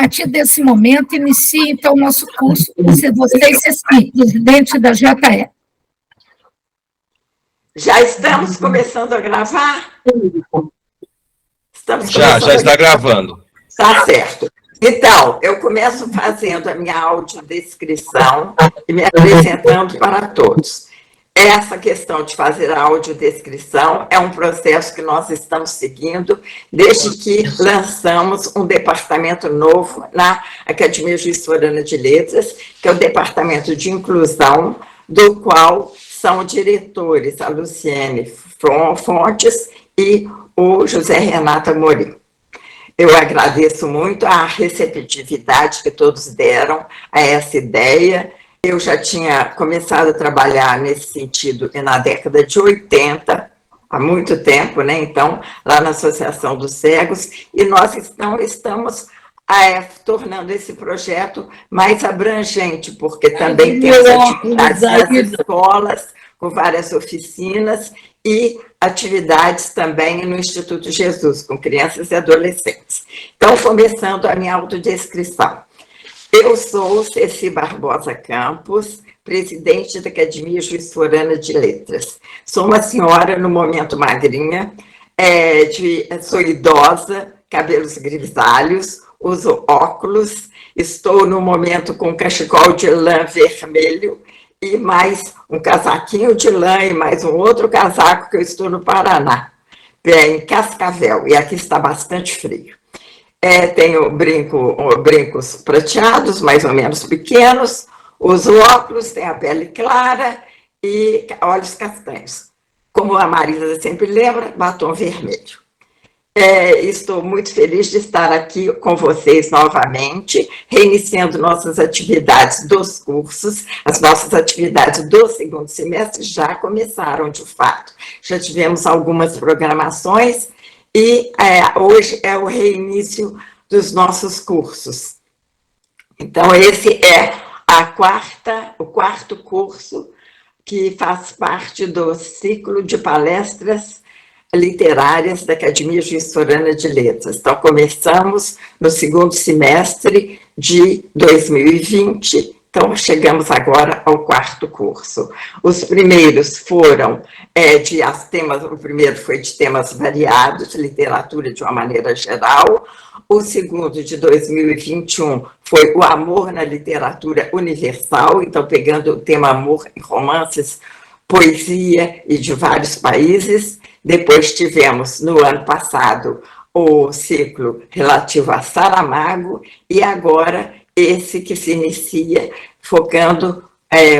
partir desse momento, inicia, então, o nosso curso. Vocês, presidente da JE. Já estamos começando a gravar? Já está gravando. Tá certo. Então, eu começo fazendo a minha audiodescrição e me apresentando para todos. Essa questão de fazer a audiodescrição é um processo que nós estamos seguindo desde que lançamos um departamento novo na Academia Juiz Florana de Letras, que é o Departamento de Inclusão, do qual são diretores a Luciene Fontes e o José Renato Amorim. Eu agradeço muito a receptividade que todos deram a essa ideia. Eu já tinha começado a trabalhar nesse sentido na década de 80, há muito tempo, né? Então, lá na Associação dos Cegos, e nós estamos tornando esse projeto mais abrangente, porque também temos atividades nas escolas, com várias oficinas, e atividades também no Instituto Jesus, com crianças e adolescentes. Então, começando a minha autodescrição. Eu sou Ceci Barbosa Campos, presidente da Academia Juiz Florana de Letras. Sou uma senhora, no momento magrinha, sou idosa, cabelos grisalhos, uso óculos, estou no momento com cachecol de lã vermelho e mais um casaquinho de lã e mais um outro casaco, que eu estou no Paraná, em Cascavel, e aqui está bastante frio. Tenho brincos prateados, mais ou menos pequenos, uso óculos, tenho a pele clara e olhos castanhos. Como a Marisa sempre lembra, batom vermelho. Estou muito feliz de estar aqui com vocês novamente, reiniciando nossas atividades dos cursos. As nossas atividades do segundo semestre já começaram, de fato. Já tivemos algumas programações e hoje é o reinício dos nossos cursos. Então, esse é o quarto curso que faz parte do ciclo de palestras literárias da Academia Juiz Florana de Letras. Então, começamos no segundo semestre de 2020, então chegamos agora ao quarto curso. Os primeiros foram o primeiro foi de temas variados, literatura de uma maneira geral. O segundo, de 2021, foi o amor na literatura universal, então pegando o tema amor em romances, poesia e de vários países. Depois tivemos, no ano passado, o ciclo relativo a Saramago, e agora esse que se inicia, focando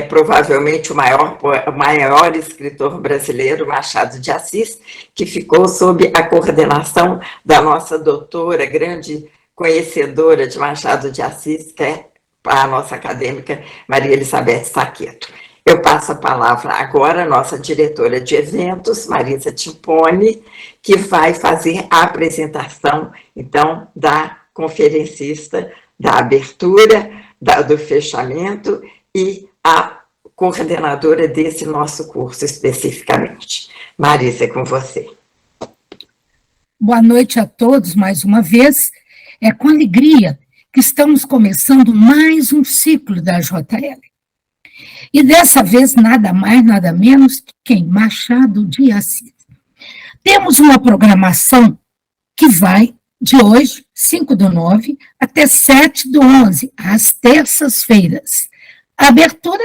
provavelmente o maior escritor brasileiro, Machado de Assis, que ficou sob a coordenação da nossa doutora, grande conhecedora de Machado de Assis, que é a nossa acadêmica Maria Elizabeth Saqueto. Eu passo a palavra agora à nossa diretora de eventos, Marisa Timpone, que vai fazer a apresentação, então, da conferencista, da abertura, do fechamento e a coordenadora desse nosso curso especificamente. Marisa, é com você. Boa noite a todos, mais uma vez. É com alegria que estamos começando mais um ciclo da JL. E dessa vez, nada mais, nada menos que quem? Machado de Assis. Temos uma programação que vai de hoje, 5/9, até 7/11, às terças-feiras. A abertura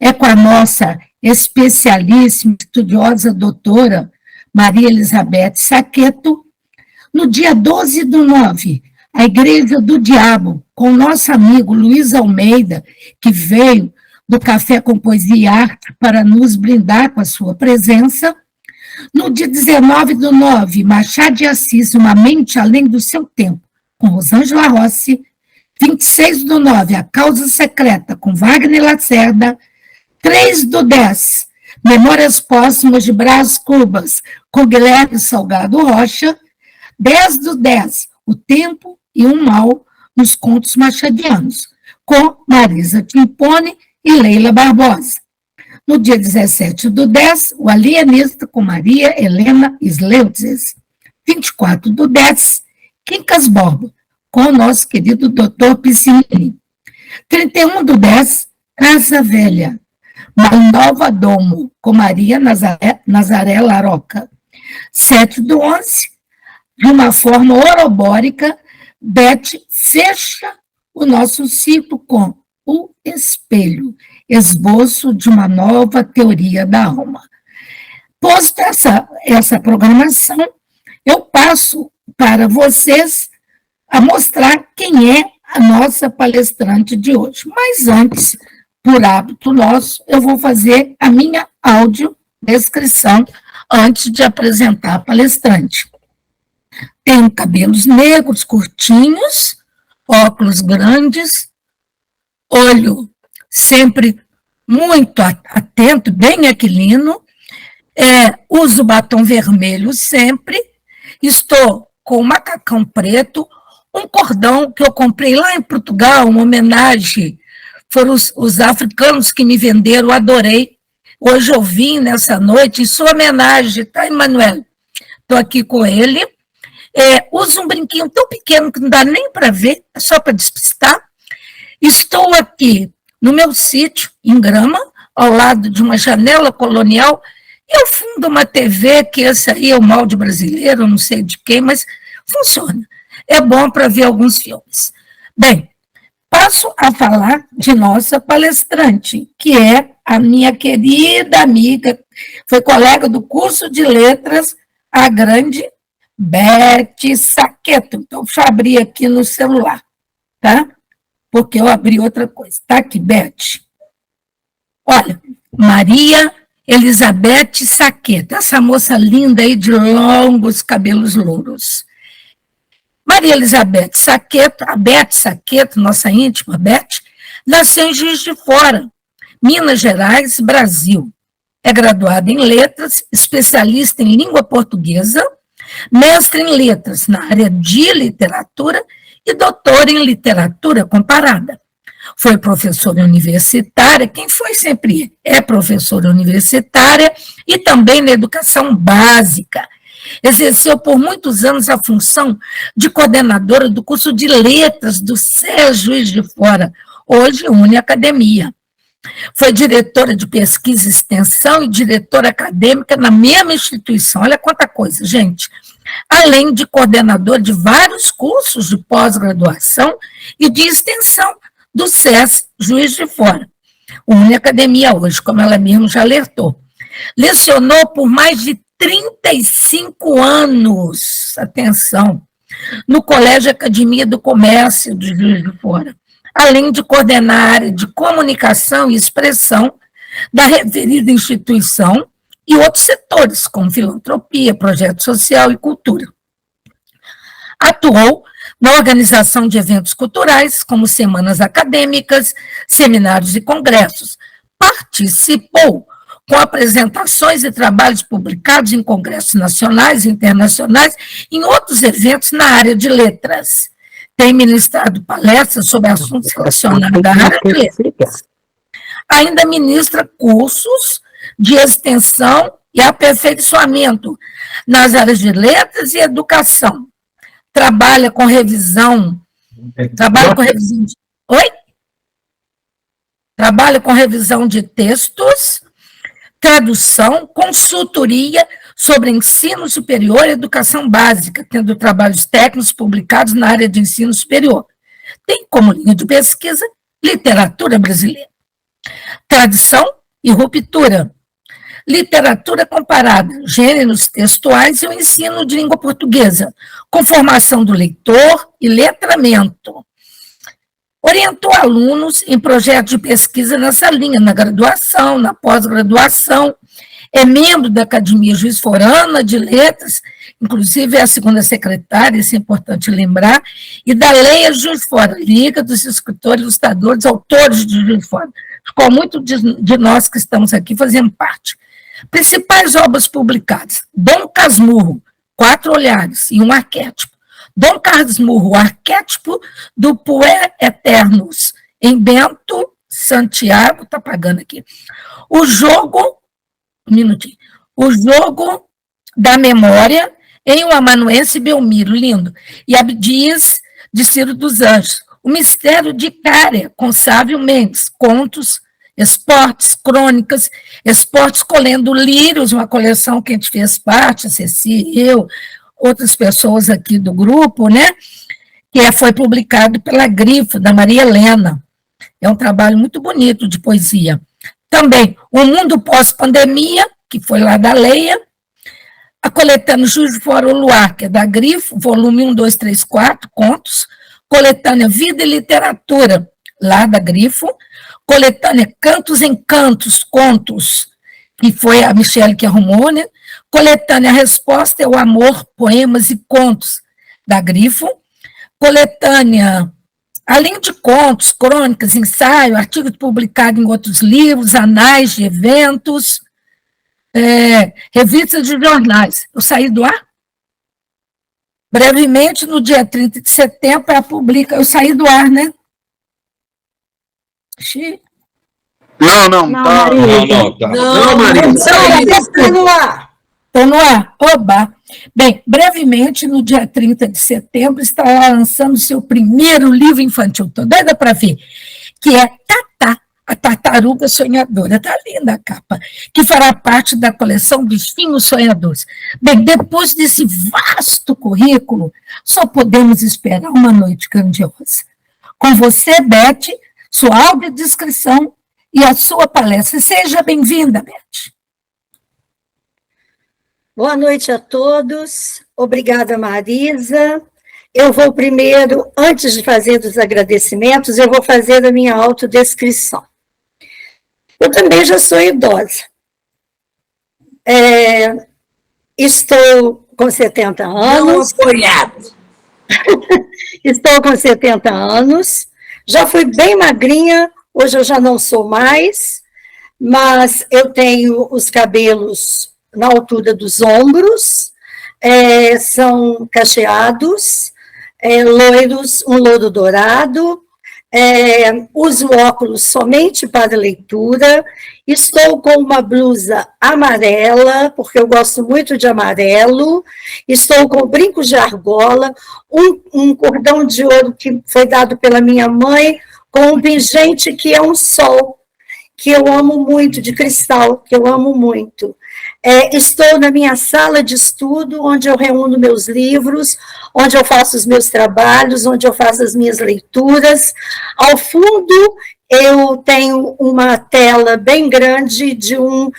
é com a nossa especialíssima, estudiosa doutora Maria Elizabeth Saqueto. No dia 12/9, a Igreja do Diabo, com nosso amigo Luiz Almeida, que veio do Café com Poesia e Arte para nos brindar com a sua presença. No dia 19/9, Machado de Assis, Uma Mente Além do Seu Tempo, com Rosângela Rossi. 26/9, A Causa Secreta, com Wagner Lacerda. 3/10, Memórias Póstumas de Brás Cubas, com Guilherme Salgado Rocha. 10/10, O Tempo e o Mal nos Contos Machadianos, com Marisa Timpone e Leila Barbosa. No dia 17/10, O Alienista, com Maria Helena Sleutzes. 24/10, Quincas Borba, com o nosso querido doutor Piscini. 31/10, Casa Velha, Nova Domo, com Maria Nazaré Laroca. 7/11, de uma forma orobórica, Beth fecha o nosso ciclo com O Espelho, esboço de uma nova teoria da alma. Posto essa programação, eu passo para vocês a mostrar quem é a nossa palestrante de hoje. Mas antes, por hábito nosso, eu vou fazer a minha audiodescrição antes de apresentar a palestrante. Tenho cabelos negros, curtinhos, óculos grandes, olho sempre muito atento, bem aquilino, uso batom vermelho sempre, estou com um macacão preto, um cordão que eu comprei lá em Portugal, uma homenagem, foram os africanos que me venderam, adorei. Hoje eu vim nessa noite, em sua homenagem, tá, Emanuel? Estou aqui com ele. Uso um brinquinho tão pequeno que não dá nem para ver, é só para despistar. Estou aqui no meu sítio, em Grama, ao lado de uma janela colonial, e ao fundo uma TV, que esse aí é o molde brasileiro, não sei de quem, mas funciona. É bom para ver alguns filmes. Bem, passo a falar de nossa palestrante, que é a minha querida amiga, foi colega do curso de letras, a grande Beth Saqueto. Então, deixa eu abrir aqui no celular, tá? Porque eu abri outra coisa. Tá aqui, Beth. Olha, Maria Elizabeth Saqueto, essa moça linda aí de longos cabelos louros. Maria Elizabeth Saqueto, a Beth Saqueto, nossa íntima Beth, nasceu em Juiz de Fora, Minas Gerais, Brasil. É graduada em letras, especialista em língua portuguesa, mestre em letras na área de literatura e doutora em literatura comparada. Foi professora universitária, quem foi sempre é professora universitária, e também na educação básica. Exerceu por muitos anos a função de coordenadora do curso de letras do SES Juiz de Fora, hoje Uniacademia. Foi diretora de pesquisa e extensão e diretora acadêmica na mesma instituição. Olha quanta coisa, gente. Além de coordenadora de vários cursos de pós-graduação e de extensão do SES Juiz de Fora. Uniacademia hoje, como ela mesma já alertou. Lecionou por mais de 35 anos, atenção, no Colégio Academia do Comércio de Juiz de Fora, além de coordenar a área de comunicação e expressão da referida instituição e outros setores, como filantropia, projeto social e cultura. Atuou na organização de eventos culturais, como semanas acadêmicas, seminários e congressos. Participou com apresentações e trabalhos publicados em congressos nacionais e internacionais, em outros eventos na área de letras. Tem ministrado palestras sobre assuntos relacionados à área de letras. Ainda ministra cursos de extensão e aperfeiçoamento nas áreas de letras e educação. Trabalha com revisão de textos, tradução, consultoria sobre ensino superior e educação básica, tendo trabalhos técnicos publicados na área de ensino superior. Tem como linha de pesquisa literatura brasileira. Tradição e ruptura. Literatura comparada, gêneros textuais e o ensino de língua portuguesa, com formação do leitor e letramento. Orientou alunos em projetos de pesquisa nessa linha, na graduação, na pós-graduação, é membro da Academia Juiz Forana de Letras, inclusive é a segunda secretária, isso é importante lembrar, e da Leia Juiz Fora, Liga dos Escritores, Ilustradores, Autores de Juiz Fora. Ficou muito de nós que estamos aqui fazendo parte. Principais obras publicadas: Dom Casmurro, 4 Olhares e um Arquétipo. Dom Casmurro, o arquétipo do Puer Eternus, em Bento Santiago, está pagando aqui. O jogo da memória, em o Amanuense Belmiro, lindo. E Abdias de Ciro dos Anjos. O Mistério de Icária, com Sávio Mendes, contos, esportes, crônicas, esportes colhendo lírios, uma coleção que a gente fez parte, a Ceci, eu, outras pessoas aqui do grupo, né? Que foi publicado pela Grifo, da Maria Helena. É um trabalho muito bonito de poesia. Também, O Mundo Pós-Pandemia, que foi lá da Leia, a coletânea Juiz de Fora o Luar, que é da Grifo, volume 1, 2, 3, 4, contos, coletânea Vida e Literatura, lá da Grifo, coletânea Cantos em Cantos, contos, que foi a Michele que arrumou, né? Coletânea Resposta é o Amor, poemas e contos, da Grifo, coletânea, além de contos, crônicas, ensaio, artigos publicados em outros livros, anais de eventos, revistas de jornais. Eu saí do ar? Brevemente, no dia 30 de setembro, ela publica... Eu saí do ar, né? Não, tá. Não, Maria. Está no ar. Estou no ar. Oba! Bem, brevemente, no dia 30 de setembro, estará lançando seu primeiro livro infantil. Estou doida para ver. Que é Tatá, a Tartaruga Sonhadora. Está linda a capa. Que fará parte da coleção Bichinhos Sonhadores. Bem, depois desse vasto currículo, só podemos esperar uma noite grandiosa. Com você, Beth, sua audiodescrição e a sua palestra. Seja bem-vinda, Beth. Boa noite a todos. Obrigada, Marisa. Eu vou primeiro, antes de fazer os agradecimentos, eu vou fazer a minha autodescrição. Eu também já sou idosa. Estou com 70 anos. Não apoiado. Estou com 70 anos. Já fui bem magrinha, hoje eu já não sou mais, mas eu tenho os cabelos na altura dos ombros, são cacheados, loiros, um louro dourado, uso óculos somente para leitura, estou com uma blusa amarela, porque eu gosto muito de amarelo, estou com brincos de argola, um cordão de ouro que foi dado pela minha mãe, com um pingente que é um sol, que eu amo muito, de cristal, que eu amo muito. Estou na minha sala de estudo, onde eu reúno meus livros, onde eu faço os meus trabalhos, onde eu faço as minhas leituras. Ao fundo, eu tenho uma tela bem grande de um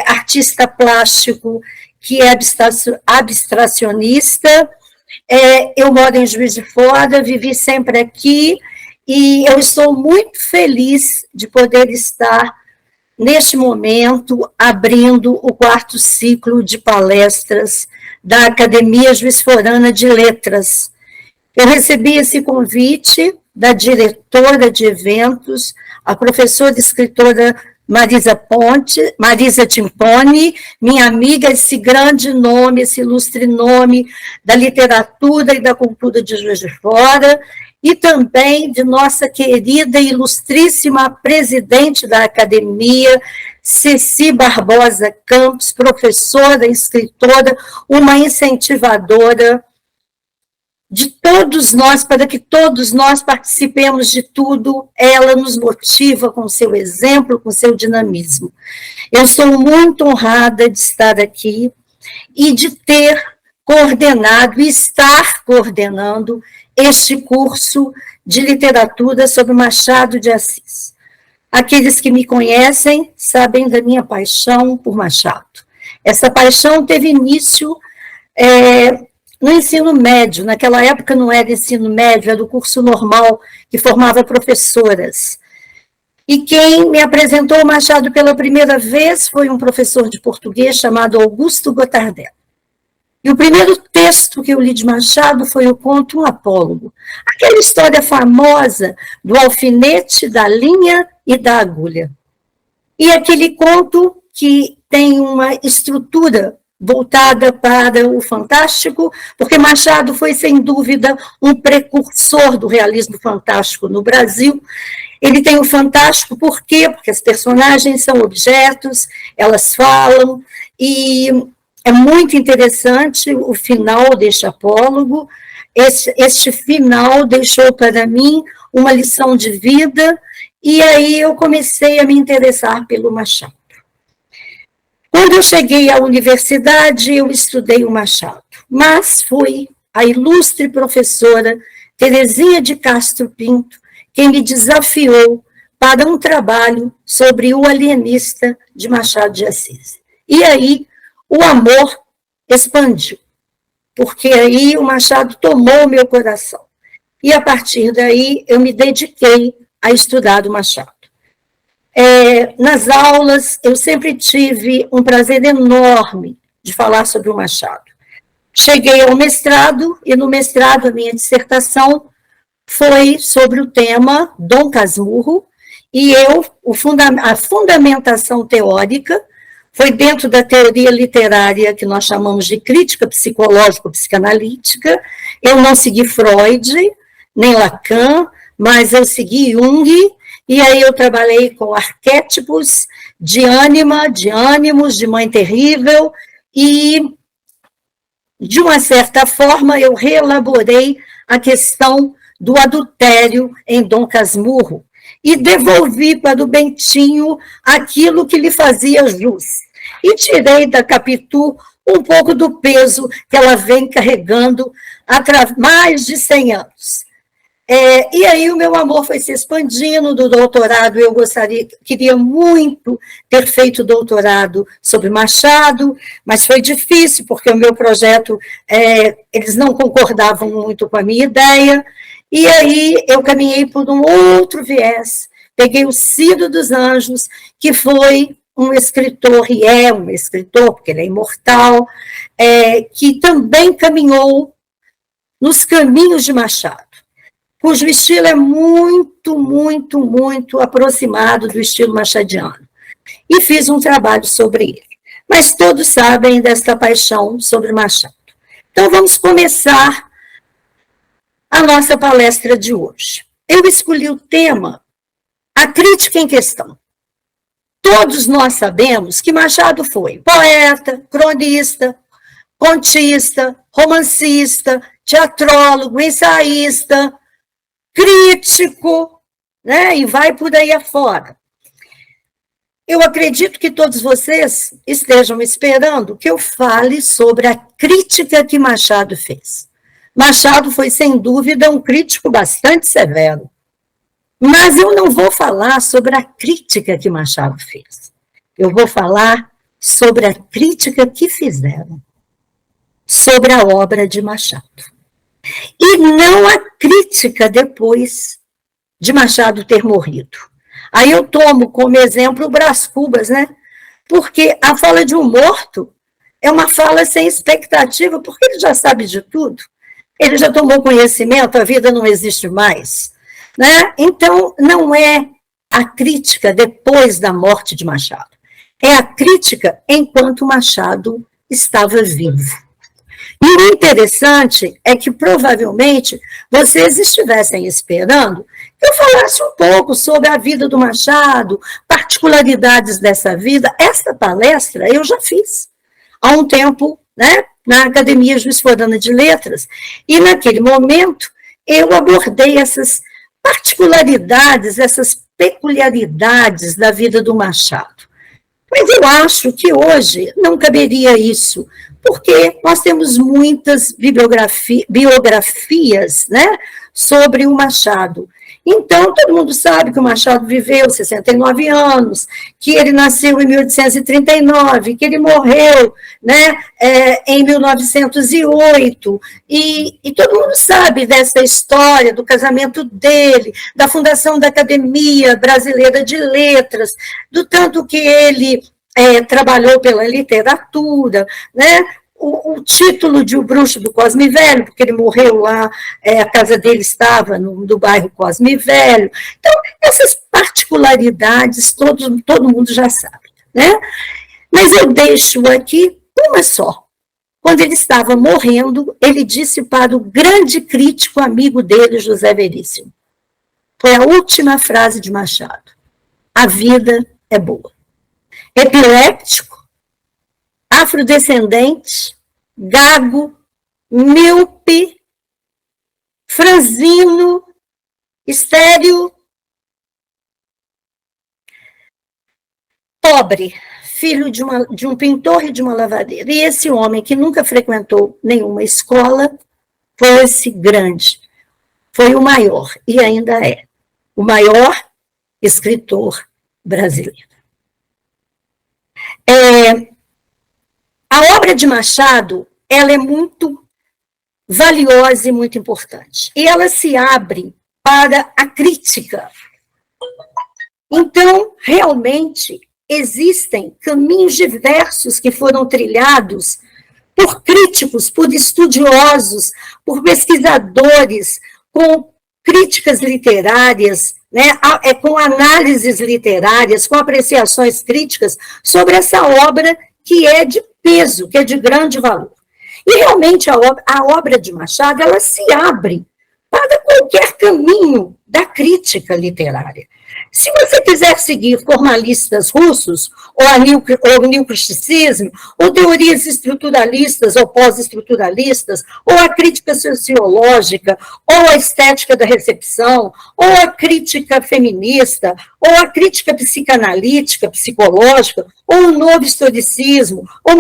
artista plástico que é abstracionista. Eu moro em Juiz de Fora, vivi sempre aqui, e eu estou muito feliz de poder estar, neste momento, abrindo o 4º ciclo de palestras da Academia Juiz Forana de Letras. Eu recebi esse convite da diretora de eventos, a professora e escritora Marisa Timponi, minha amiga, esse grande nome, esse ilustre nome da literatura e da cultura de Juiz de Fora, e também de nossa querida e ilustríssima presidente da academia, Ceci Barbosa Campos, professora, escritora, uma incentivadora de todos nós, para que todos nós participemos de tudo. Ela nos motiva com seu exemplo, com seu dinamismo. Eu sou muito honrada de estar aqui e de ter coordenado e estar coordenando este curso de literatura sobre Machado de Assis. Aqueles que me conhecem sabem da minha paixão por Machado. Essa paixão teve início no ensino médio. Naquela época não era ensino médio, era o curso normal, que formava professoras. E quem me apresentou o Machado pela primeira vez foi um professor de português chamado Augusto Gotardelli. E o primeiro texto que eu li de Machado foi o conto Um Apólogo. Aquela história famosa do alfinete, da linha e da agulha. E aquele conto que tem uma estrutura voltada para o fantástico, porque Machado foi, sem dúvida, um precursor do realismo fantástico no Brasil. Ele tem o fantástico, por quê? Porque as personagens são objetos, elas falam, e é muito interessante o final deste apólogo, este final deixou para mim uma lição de vida, e aí eu comecei a me interessar pelo Machado. Quando eu cheguei à universidade, eu estudei o Machado, mas foi a ilustre professora Terezinha de Castro Pinto quem me desafiou para um trabalho sobre o alienista de Machado de Assis. E aí o amor expandiu, porque aí o Machado tomou o meu coração. E a partir daí eu me dediquei a estudar o Machado. Nas aulas, eu sempre tive um prazer enorme de falar sobre o Machado. Cheguei ao mestrado, e no mestrado a minha dissertação foi sobre o tema Dom Casmurro, e a fundamentação teórica foi dentro da teoria literária que nós chamamos de crítica psicológico-psicanalítica. Eu não segui Freud, nem Lacan, mas eu segui Jung, e aí eu trabalhei com arquétipos de ânima, de ânimos, de mãe terrível, e, de uma certa forma, eu reelaborei a questão do adultério em Dom Casmurro, e devolvi para o Bentinho aquilo que lhe fazia jus. E tirei da Capitu um pouco do peso que ela vem carregando há mais de 100 anos. E aí o meu amor foi se expandindo. Do doutorado, eu queria muito ter feito doutorado sobre Machado, mas foi difícil, porque o meu projeto, eles não concordavam muito com a minha ideia, e aí eu caminhei por um outro viés, peguei o Ciro dos Anjos, que foi um escritor, e é um escritor, porque ele é imortal, que também caminhou nos caminhos de Machado, cujo estilo é muito, muito, muito aproximado do estilo machadiano. E fiz um trabalho sobre ele. Mas todos sabem desta paixão sobre Machado. Então, vamos começar a nossa palestra de hoje. Eu escolhi o tema, a crítica em questão. Todos nós sabemos que Machado foi poeta, cronista, contista, romancista, teatrólogo, ensaísta, crítico, né? E vai por aí afora. Eu acredito que todos vocês estejam esperando que eu fale sobre a crítica que Machado fez. Machado foi, sem dúvida, um crítico bastante severo. Mas eu não vou falar sobre a crítica que Machado fez. Eu vou falar sobre a crítica que fizeram sobre a obra de Machado. E não a crítica depois de Machado ter morrido. Aí eu tomo como exemplo o Brás Cubas, né? Porque a fala de um morto é uma fala sem expectativa, porque ele já sabe de tudo. Ele já tomou conhecimento, a vida não existe mais. Né? Então, não é a crítica depois da morte de Machado. É a crítica enquanto Machado estava vivo. E o interessante é que, provavelmente, vocês estivessem esperando que eu falasse um pouco sobre a vida do Machado, particularidades dessa vida. Essa palestra eu já fiz há um tempo, né, na Academia Juiz Forana de Letras, e naquele momento eu abordei essas particularidades, essas peculiaridades da vida do Machado. Mas eu acho que hoje não caberia isso, porque nós temos muitas biografias, né, sobre o Machado. Então, todo mundo sabe que o Machado viveu 69 anos, que ele nasceu em 1839, que ele morreu, né, em 1908, e todo mundo sabe dessa história do casamento dele, da fundação da Academia Brasileira de Letras, do tanto que ele trabalhou pela literatura, né? O título de O Bruxo do Cosme Velho, porque ele morreu lá, a casa dele estava no bairro Cosme Velho. Então, essas particularidades todo mundo já sabe, né? Mas eu deixo aqui uma só. Quando ele estava morrendo, ele disse para o grande crítico amigo dele, José Veríssimo. Foi a última frase de Machado. A vida é boa. Epiléptico, afrodescendente, gago, míope, franzino, estéril, pobre, filho de um pintor e de uma lavadeira. E esse homem, que nunca frequentou nenhuma escola, foi esse grande, foi o maior, e ainda é, o maior escritor brasileiro. A obra de Machado, ela é muito valiosa e muito importante. E ela se abre para a crítica. Então, realmente, existem caminhos diversos que foram trilhados por críticos, por estudiosos, por pesquisadores, com críticas literárias, né, com análises literárias, com apreciações críticas sobre essa obra que é de peso, que é de grande valor. E realmente a obra de Machado, ela se abre para qualquer caminho da crítica literária. Se você quiser seguir formalistas russos, ou o neoclassicismo, ou teorias estruturalistas ou pós-estruturalistas, ou a crítica sociológica, ou a estética da recepção, ou a crítica feminista, ou a crítica psicanalítica, psicológica, ou o novo historicismo, ou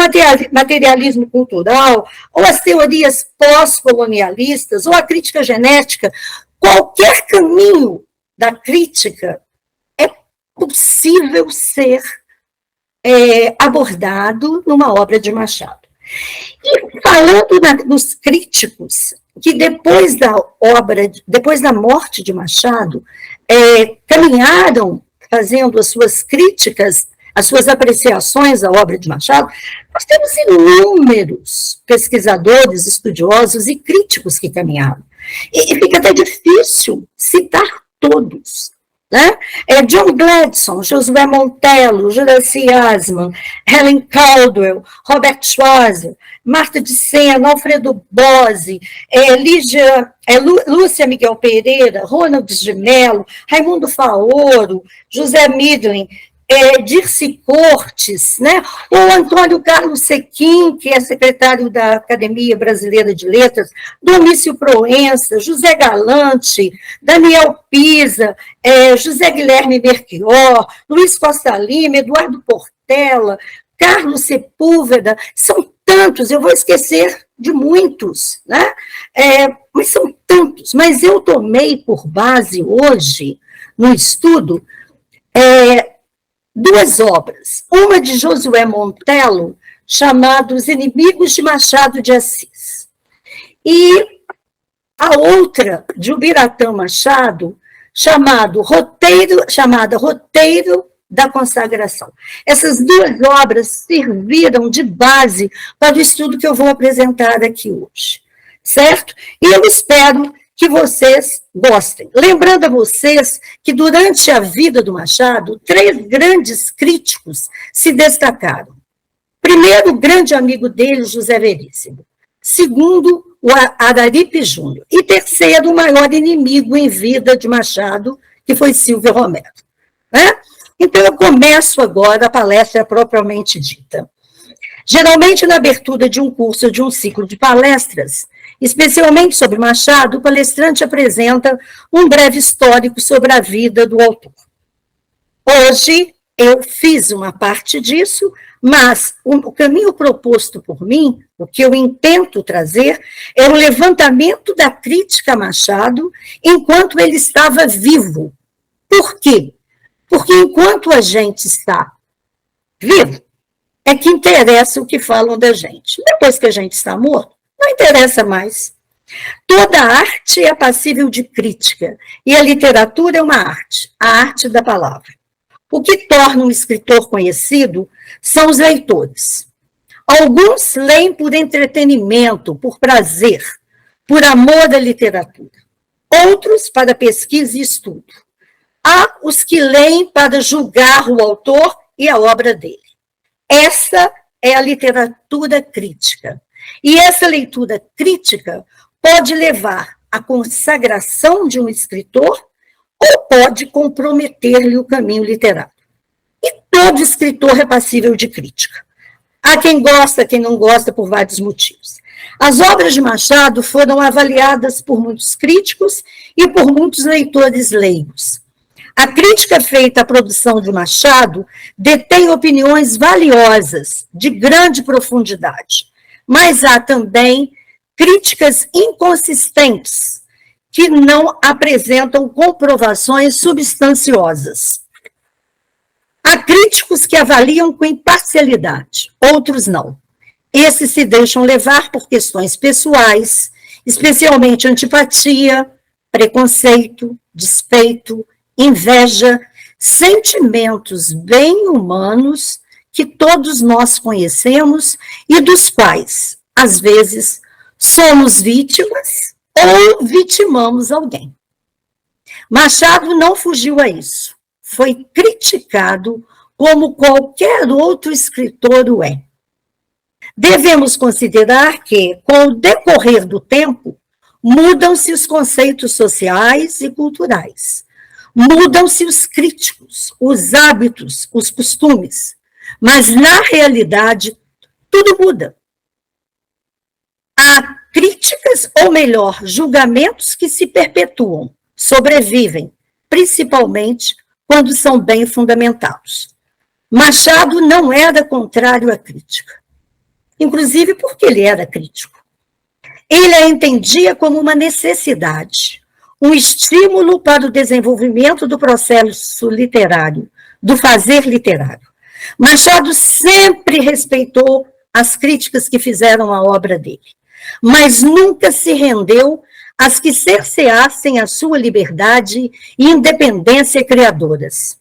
materialismo cultural, ou as teorias pós-colonialistas, ou a crítica genética, qualquer caminho da crítica é possível ser abordado numa obra de Machado. E falando dos críticos que depois da morte de Machado, caminharam fazendo as suas críticas, as suas apreciações à obra de Machado, nós temos inúmeros pesquisadores, estudiosos e críticos que caminharam. E fica até difícil citar todos. Né? John Gladstone, Josué Montello, Juraci Asman, Helen Caldwell, Robert Schwarzer, Marta de Sena, Alfredo Bose, Lúcia Miguel Pereira, Ronald de Mello, Raimundo Faoro, José Midlin, Dirce Cortes, né? O Antônio Carlos Sequim, que é secretário da Academia Brasileira de Letras, Domício Proença, José Galante, Daniel Pisa, José Guilherme Melchior, Luiz Costa Lima, Eduardo Portela, Carlos Sepúlveda, são tantos, eu vou esquecer de muitos, né? Mas são tantos, mas eu tomei por base hoje, no estudo, duas obras, uma de Josué Montello, chamada Os Inimigos de Machado de Assis, e a outra de Ubiratã Machado, chamada Roteiro da Consagração. Essas duas obras serviram de base para o estudo que eu vou apresentar aqui hoje, certo? E eu espero que vocês gostem. Lembrando a vocês que durante a vida do Machado, 3 grandes críticos se destacaram. Primeiro, o grande amigo dele, José Veríssimo. Segundo, o Araripe Júnior. E terceiro, o maior inimigo em vida de Machado, que foi Silvio Romero. Né? Então, eu começo agora a palestra propriamente dita. Geralmente, na abertura de um curso ou de um ciclo de palestras, especialmente sobre Machado, o palestrante apresenta um breve histórico sobre a vida do autor. Hoje, eu fiz uma parte disso, mas o caminho proposto por mim, o que eu intento trazer, é o levantamento da crítica a Machado enquanto ele estava vivo. Por quê? Porque enquanto a gente está vivo, é que interessa o que falam da gente. Depois que a gente está morto, não interessa mais. Toda arte é passível de crítica, e a literatura é uma arte, a arte da palavra. O que torna um escritor conhecido são os leitores. Alguns leem por entretenimento, por prazer, por amor à literatura. Outros para pesquisa e estudo. Há os que leem para julgar o autor e a obra dele. Essa é a literatura crítica. E essa leitura crítica pode levar à consagração de um escritor ou pode comprometer-lhe o caminho literário. E todo escritor é passível de crítica. Há quem gosta, quem não gosta, por vários motivos. As obras de Machado foram avaliadas por muitos críticos e por muitos leitores leigos. A crítica feita à produção de Machado detém opiniões valiosas, de grande profundidade, mas há também críticas inconsistentes, que não apresentam comprovações substanciosas. Há críticos que avaliam com imparcialidade, outros não. Esses se deixam levar por questões pessoais, especialmente antipatia, preconceito, despeito, inveja, sentimentos bem humanos que todos nós conhecemos e dos quais, às vezes, somos vítimas ou vitimamos alguém. Machado não fugiu a isso. Foi criticado como qualquer outro escritor o é. Devemos considerar que, com o decorrer do tempo, mudam-se os conceitos sociais e culturais. Mudam-se os críticos, os hábitos, os costumes. Mas, na realidade, tudo muda. Há críticas, ou melhor, julgamentos que se perpetuam, sobrevivem, principalmente quando são bem fundamentados. Machado não era contrário à crítica, inclusive porque ele era crítico. Ele a entendia como uma necessidade, um estímulo para o desenvolvimento do processo literário, do fazer literário. Machado sempre respeitou as críticas que fizeram a obra dele, mas nunca se rendeu às que cerceassem a sua liberdade e independência criadoras.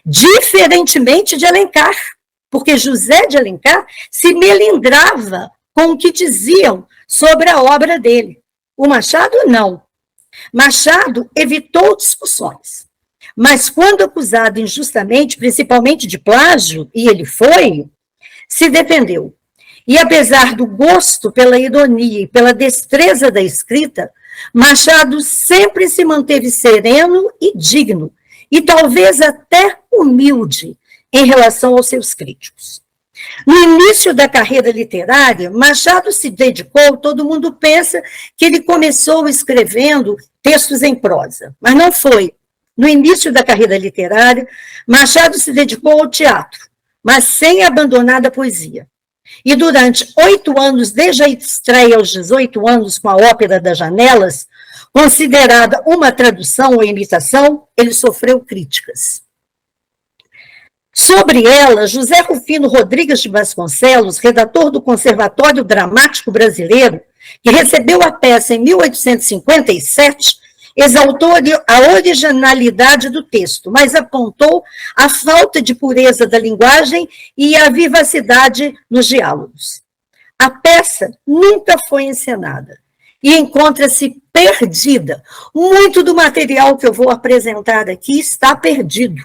Diferentemente de Alencar, porque José de Alencar se melindrava com o que diziam sobre a obra dele. O Machado, não. Machado evitou discussões, mas quando acusado injustamente, principalmente de plágio, e ele foi, se defendeu. E apesar do gosto pela ironia e pela destreza da escrita, Machado sempre se manteve sereno e digno, e talvez até humilde em relação aos seus críticos. No início da carreira literária, Machado se dedicou, todo mundo pensa que ele começou escrevendo textos em prosa, mas não foi. No início da carreira literária, Machado se dedicou ao teatro, mas sem abandonar a poesia. E durante 8 anos, desde a estreia aos 18 anos com a Ópera das Janelas, considerada uma tradução ou imitação, ele sofreu críticas. Sobre ela, José Rufino Rodrigues de Vasconcelos, redator do Conservatório Dramático Brasileiro, que recebeu a peça em 1857, exaltou a originalidade do texto, mas apontou a falta de pureza da linguagem e a vivacidade nos diálogos. A peça nunca foi encenada e encontra-se perdida. Muito do material que eu vou apresentar aqui está perdido.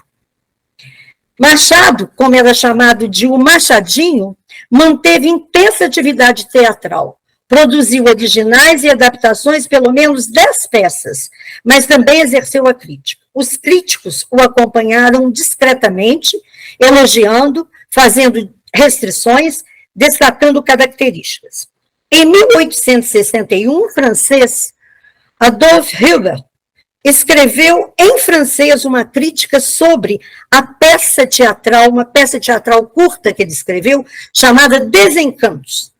Machado, como era chamado de o Machadinho, manteve intensa atividade teatral. Produziu originais e adaptações, pelo menos 10 peças, mas também exerceu a crítica. Os críticos o acompanharam discretamente, elogiando, fazendo restrições, destacando características. Em 1861, o francês Adolphe Hilbert escreveu em francês uma crítica sobre a peça teatral, uma peça teatral curta que ele escreveu, chamada Desencantos.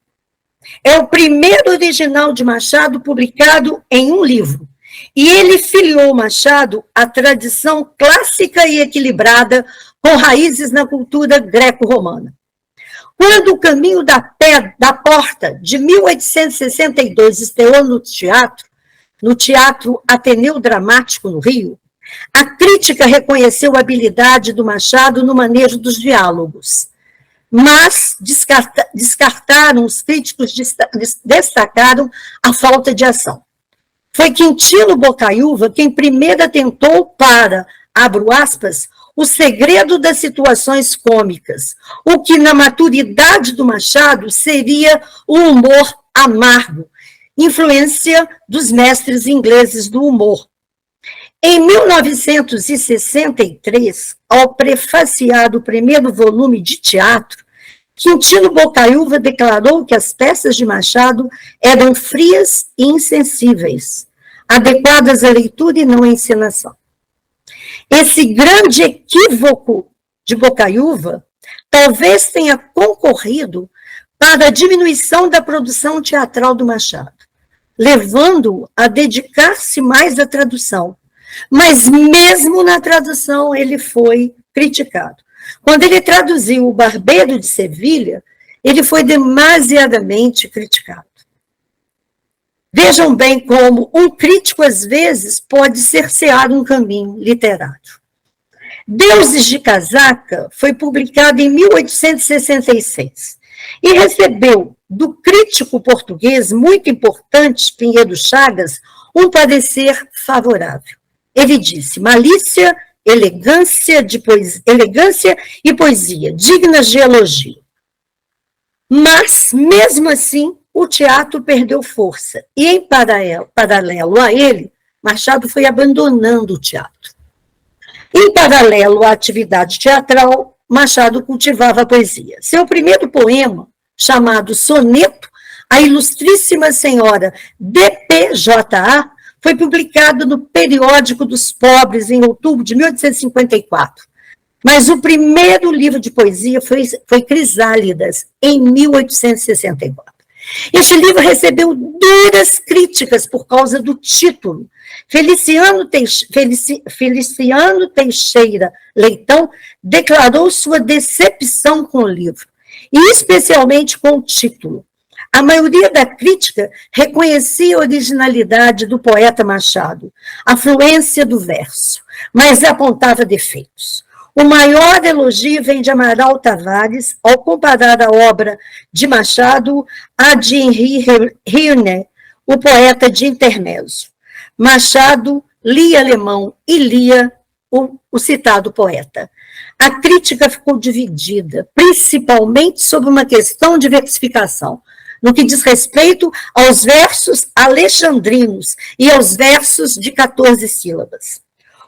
É o primeiro original de Machado publicado em um livro. E ele filiou Machado à tradição clássica e equilibrada, com raízes na cultura greco-romana. Quando O Caminho da Porta, de 1862, estreou no Teatro Ateneu Dramático, no Rio, a crítica reconheceu a habilidade do Machado no manejo dos diálogos, mas descartaram, os críticos destacaram a falta de ação. Foi Quintino Bocaiúva quem primeiro atentou para, abro aspas, o segredo das situações cômicas, o que na maturidade do Machado seria o humor amargo, influência dos mestres ingleses do humor. Em 1963, ao prefaciar o primeiro volume de teatro, Quintino Bocaiúva declarou que as peças de Machado eram frias e insensíveis, adequadas à leitura e não à encenação. Esse grande equívoco de Bocaiúva talvez tenha concorrido para a diminuição da produção teatral do Machado, levando-o a dedicar-se mais à tradução. Mas mesmo na tradução ele foi criticado. Quando ele traduziu O Barbeiro de Sevilha, ele foi demasiadamente criticado. Vejam bem como um crítico, às vezes, pode cercear um caminho literário. Deuses de Casaca foi publicado em 1866 e recebeu do crítico português muito importante, Pinheiro Chagas, um parecer favorável. Ele disse: malícia, elegância e poesia, dignas de elogio. Mas, mesmo assim, o teatro perdeu força. E, em paralelo a ele, Machado foi abandonando o teatro. Em paralelo à atividade teatral, Machado cultivava a poesia. Seu primeiro poema, chamado Soneto, a Ilustríssima Senhora DPJA, foi publicado no Periódico dos Pobres em outubro de 1854. Mas o primeiro livro de poesia foi Crisálidas, em 1864. Este livro recebeu duras críticas por causa do título. Feliciano Teixeira Leitão declarou sua decepção com o livro, e especialmente com o título. A maioria da crítica reconhecia a originalidade do poeta Machado, a fluência do verso, mas apontava defeitos. O maior elogio vem de Amaral Tavares, ao comparar a obra de Machado à de Henri Hirner, o poeta de Intermezzo. Machado lia alemão e lia o citado poeta. A crítica ficou dividida, principalmente sobre uma questão de versificação, no que diz respeito aos versos alexandrinos e aos versos de 14 sílabas.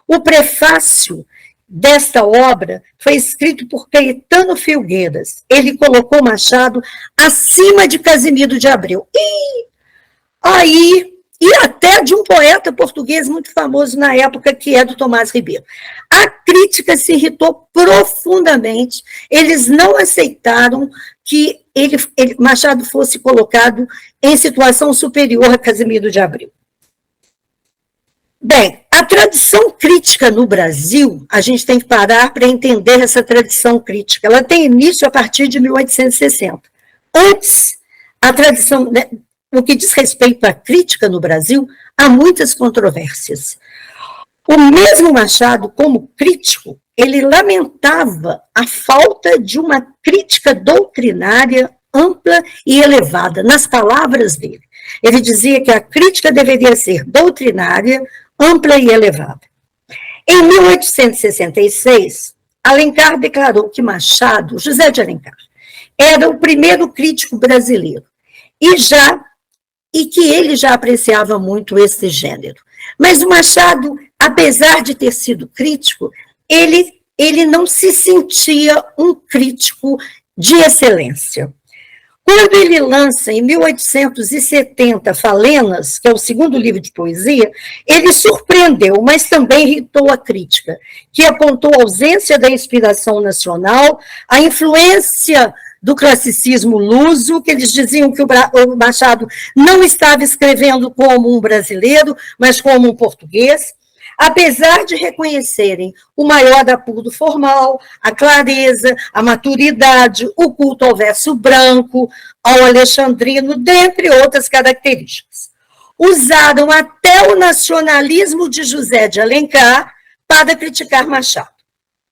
O prefácio desta obra foi escrito por Caetano Filgueiras. Ele colocou Machado acima de Casimiro de Abreu. E até de um poeta português muito famoso na época, que é do Tomás Ribeiro. A crítica se irritou profundamente. Eles não aceitaram que Machado fosse colocado em situação superior a Casimiro de Abreu. Bem, a tradição crítica no Brasil, a gente tem que parar para entender essa tradição crítica. Ela tem início a partir de 1860. Antes, a tradição, no que diz respeito à crítica no Brasil, há muitas controvérsias. O mesmo Machado, como crítico, ele lamentava a falta de uma crítica doutrinária ampla e elevada, nas palavras dele. Ele dizia que a crítica deveria ser doutrinária, ampla e elevada. Em 1866, Alencar declarou que Machado, José de Alencar, era o primeiro crítico brasileiro, e que ele já apreciava muito esse gênero. Mas o Machado, apesar de ter sido crítico, ele não se sentia um crítico de excelência. Quando ele lança, em 1870, Falenas, que é o segundo livro de poesia, ele surpreendeu, mas também irritou a crítica, que apontou a ausência da inspiração nacional, a influência do classicismo luso, que eles diziam que o Machado não estava escrevendo como um brasileiro, mas como um português. Apesar de reconhecerem o maior apuro formal, a clareza, a maturidade, o culto ao verso branco, ao alexandrino, dentre outras características. Usaram até o nacionalismo de José de Alencar para criticar Machado.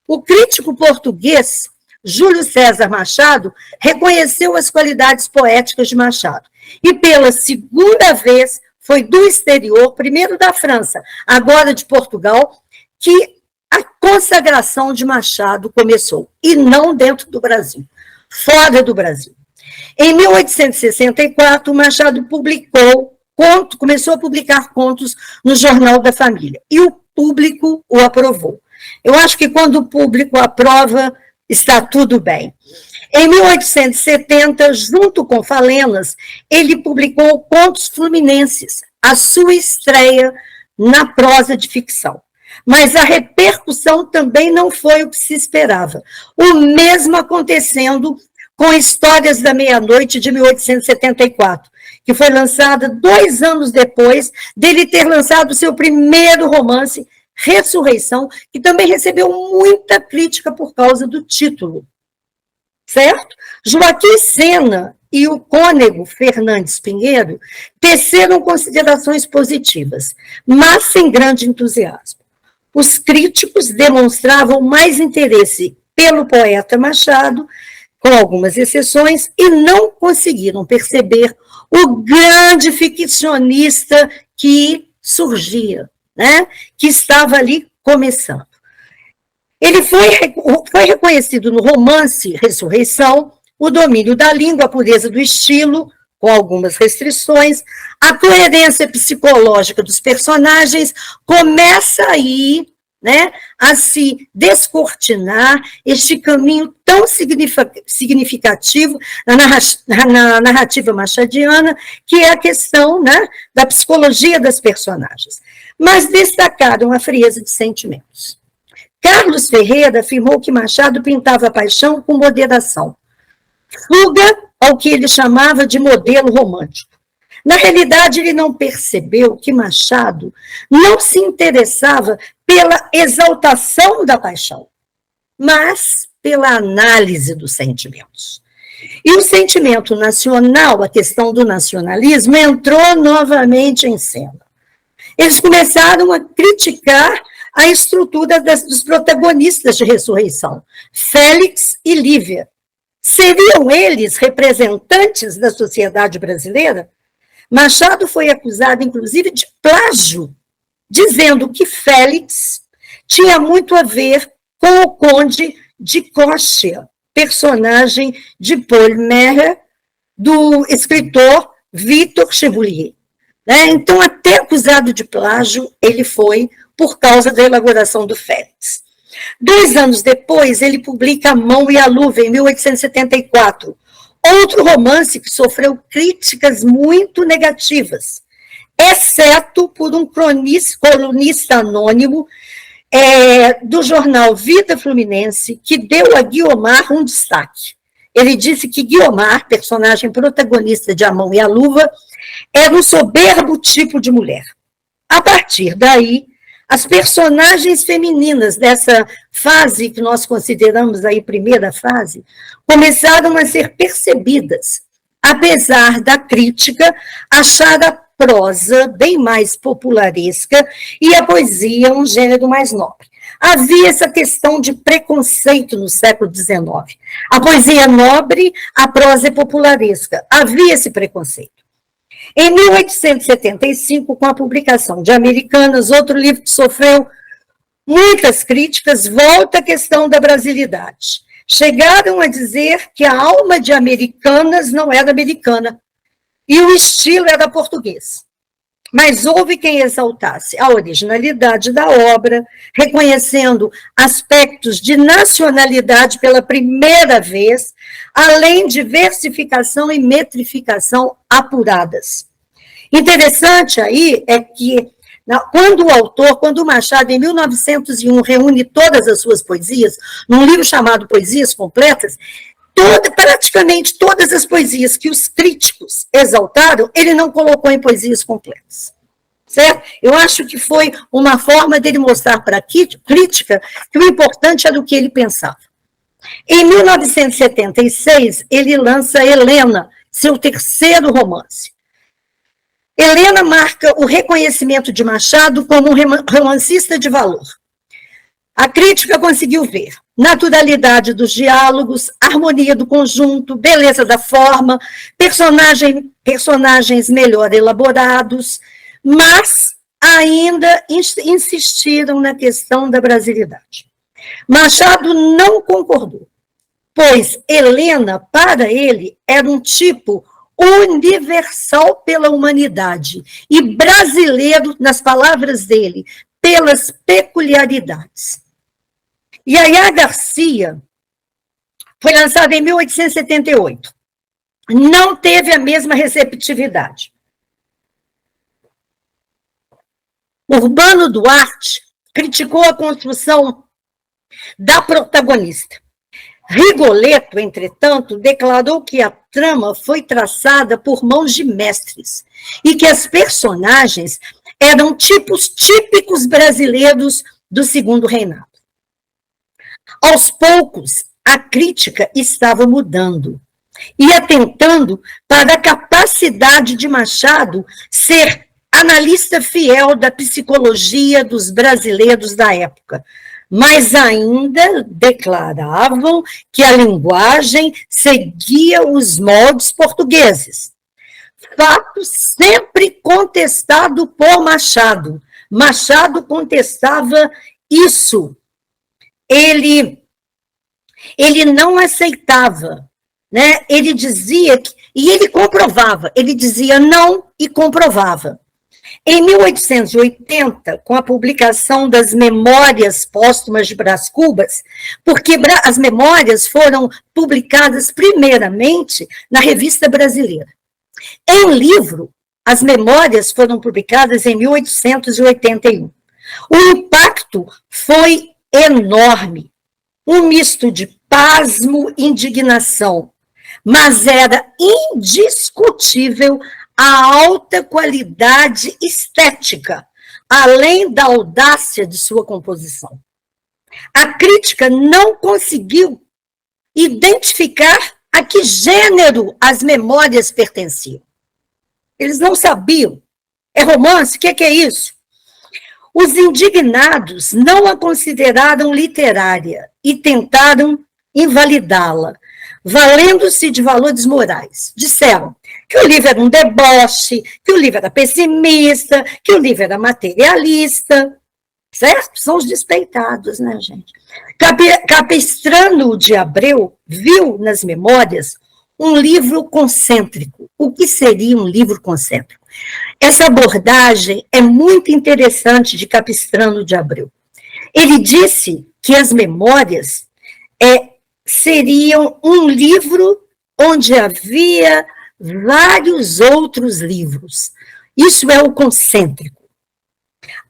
O crítico português, Júlio César Machado, reconheceu as qualidades poéticas de Machado e, pela segunda vez, foi do exterior, primeiro da França, agora de Portugal, que a consagração de Machado começou, e não dentro do Brasil, fora do Brasil. Em 1864, Machado começou a publicar contos no Jornal da Família, e o público o aprovou. Eu acho que quando o público aprova, está tudo bem. Em 1870, junto com Falenas, ele publicou Contos Fluminenses, a sua estreia na prosa de ficção. Mas a repercussão também não foi o que se esperava. O mesmo acontecendo com Histórias da Meia-Noite, de 1874, que foi lançada 2 anos depois dele ter lançado seu primeiro romance, Ressurreição, que também recebeu muita crítica por causa do título. Certo? Joaquim Sena e o cônego Fernandes Pinheiro teceram considerações positivas, mas sem grande entusiasmo. Os críticos demonstravam mais interesse pelo poeta Machado, com algumas exceções, e não conseguiram perceber o grande ficcionista que surgia, né? Que estava ali começando. Ele foi reconhecido no romance Ressurreição o domínio da língua, a pureza do estilo, com algumas restrições, a coerência psicológica dos personagens começa aí, né, a se descortinar este caminho tão significativo na narrativa machadiana, que é a questão, né, da psicologia das personagens. Mas destacaram a frieza de sentimentos. Carlos Ferreira afirmou que Machado pintava a paixão com moderação, fuga ao que ele chamava de modelo romântico. Na realidade, ele não percebeu que Machado não se interessava pela exaltação da paixão, mas pela análise dos sentimentos. E o sentimento nacional, a questão do nacionalismo, entrou novamente em cena. Eles começaram a criticar a estrutura dos protagonistas de Ressurreição, Félix e Lívia. Seriam eles representantes da sociedade brasileira? Machado foi acusado, inclusive, de plágio, dizendo que Félix tinha muito a ver com o Conde de Coche, personagem de Paul Mérès, do escritor Victor Chevallier. Então, até acusado de plágio, ele foi por causa da elaboração do Félix. 2 anos depois, ele publica A Mão e a Luva, em 1874, outro romance que sofreu críticas muito negativas, exceto por um colunista anônimo do jornal Vida Fluminense, que deu a Guiomar um destaque. Ele disse que Guiomar, personagem protagonista de A Mão e a Luva, era um soberbo tipo de mulher. A partir daí, as personagens femininas dessa fase, que nós consideramos aí primeira fase, começaram a ser percebidas, apesar da crítica achar a prosa bem mais popularesca e a poesia um gênero mais nobre. Havia essa questão de preconceito no século XIX. A poesia é nobre, a prosa é popularesca. Havia esse preconceito. Em 1875, com a publicação de Americanas, outro livro que sofreu muitas críticas, volta à questão da brasilidade. Chegaram a dizer que a alma de Americanas não era americana, e o estilo era português. Mas houve quem exaltasse a originalidade da obra, reconhecendo aspectos de nacionalidade pela primeira vez, além de versificação e metrificação apuradas. Interessante aí é que, quando o Machado, em 1901, reúne todas as suas poesias, num livro chamado Poesias Completas, praticamente todas as poesias que os críticos exaltaram, ele não colocou em poesias completas. Certo? Eu acho que foi uma forma dele mostrar para a crítica que o importante era o que ele pensava. Em 1976, ele lança Helena, seu terceiro romance. Helena marca o reconhecimento de Machado como um romancista de valor. A crítica conseguiu ver naturalidade dos diálogos, harmonia do conjunto, beleza da forma, personagens melhor elaborados, mas ainda insistiram na questão da brasilidade. Machado não concordou, pois Helena, para ele, era um tipo universal pela humanidade e brasileiro, nas palavras dele, pelas peculiaridades. Yaya Garcia foi lançado em 1878. Não teve a mesma receptividade. Urbano Duarte criticou a construção da protagonista. Rigoletto, entretanto, declarou que a trama foi traçada por mãos de mestres e que as personagens eram tipos típicos brasileiros do Segundo Reinado. Aos poucos, a crítica estava mudando e atentando para a capacidade de Machado ser analista fiel da psicologia dos brasileiros da época, mas ainda declaravam que a linguagem seguia os moldes portugueses. Fato sempre contestado por Machado. Machado contestava isso. Ele não aceitava, né? Ele dizia, e ele comprovava, ele dizia não e comprovava. Em 1880, com a publicação das Memórias Póstumas de Brás Cubas, porque as memórias foram publicadas primeiramente na Revista Brasileira. Em livro, as memórias foram publicadas em 1881. O impacto foi enorme, um misto de pasmo e indignação, mas era indiscutível a alta qualidade estética, além da audácia de sua composição. A crítica não conseguiu identificar a que gênero as memórias pertenciam. Eles não sabiam. É romance? O que é isso? Os indignados não a consideraram literária e tentaram invalidá-la, valendo-se de valores morais. Disseram que o livro era um deboche, que o livro era pessimista, que o livro era materialista, certo? São os despeitados, né, gente? Capistrano de Abreu viu nas memórias um livro concêntrico. O que seria um livro concêntrico? Essa abordagem é muito interessante de Capistrano de Abreu. Ele disse que as memórias seriam um livro onde havia vários outros livros. Isso é o concêntrico.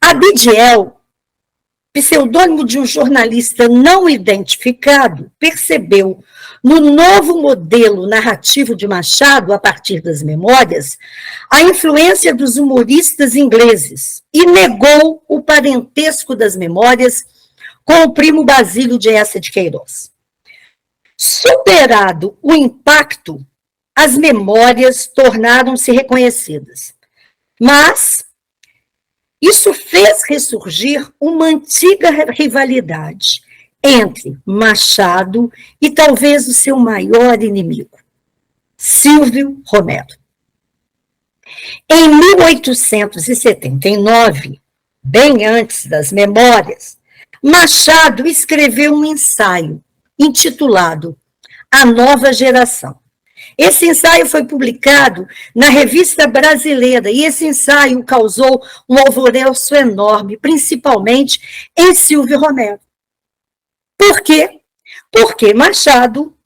Abdiel, pseudônimo de um jornalista não identificado, percebeu no novo modelo narrativo de Machado, a partir das memórias, a influência dos humoristas ingleses e negou o parentesco das memórias com o primo Basílio de Eça de Queiroz. Superado o impacto, as memórias tornaram-se reconhecidas. Mas isso fez ressurgir uma antiga rivalidade entre Machado e talvez o seu maior inimigo, Silvio Romero. Em 1879, bem antes das memórias, Machado escreveu um ensaio intitulado A Nova Geração. Esse ensaio foi publicado na Revista Brasileira e esse ensaio causou um alvoroço enorme, principalmente em Silvio Romero. Por quê? Porque Machado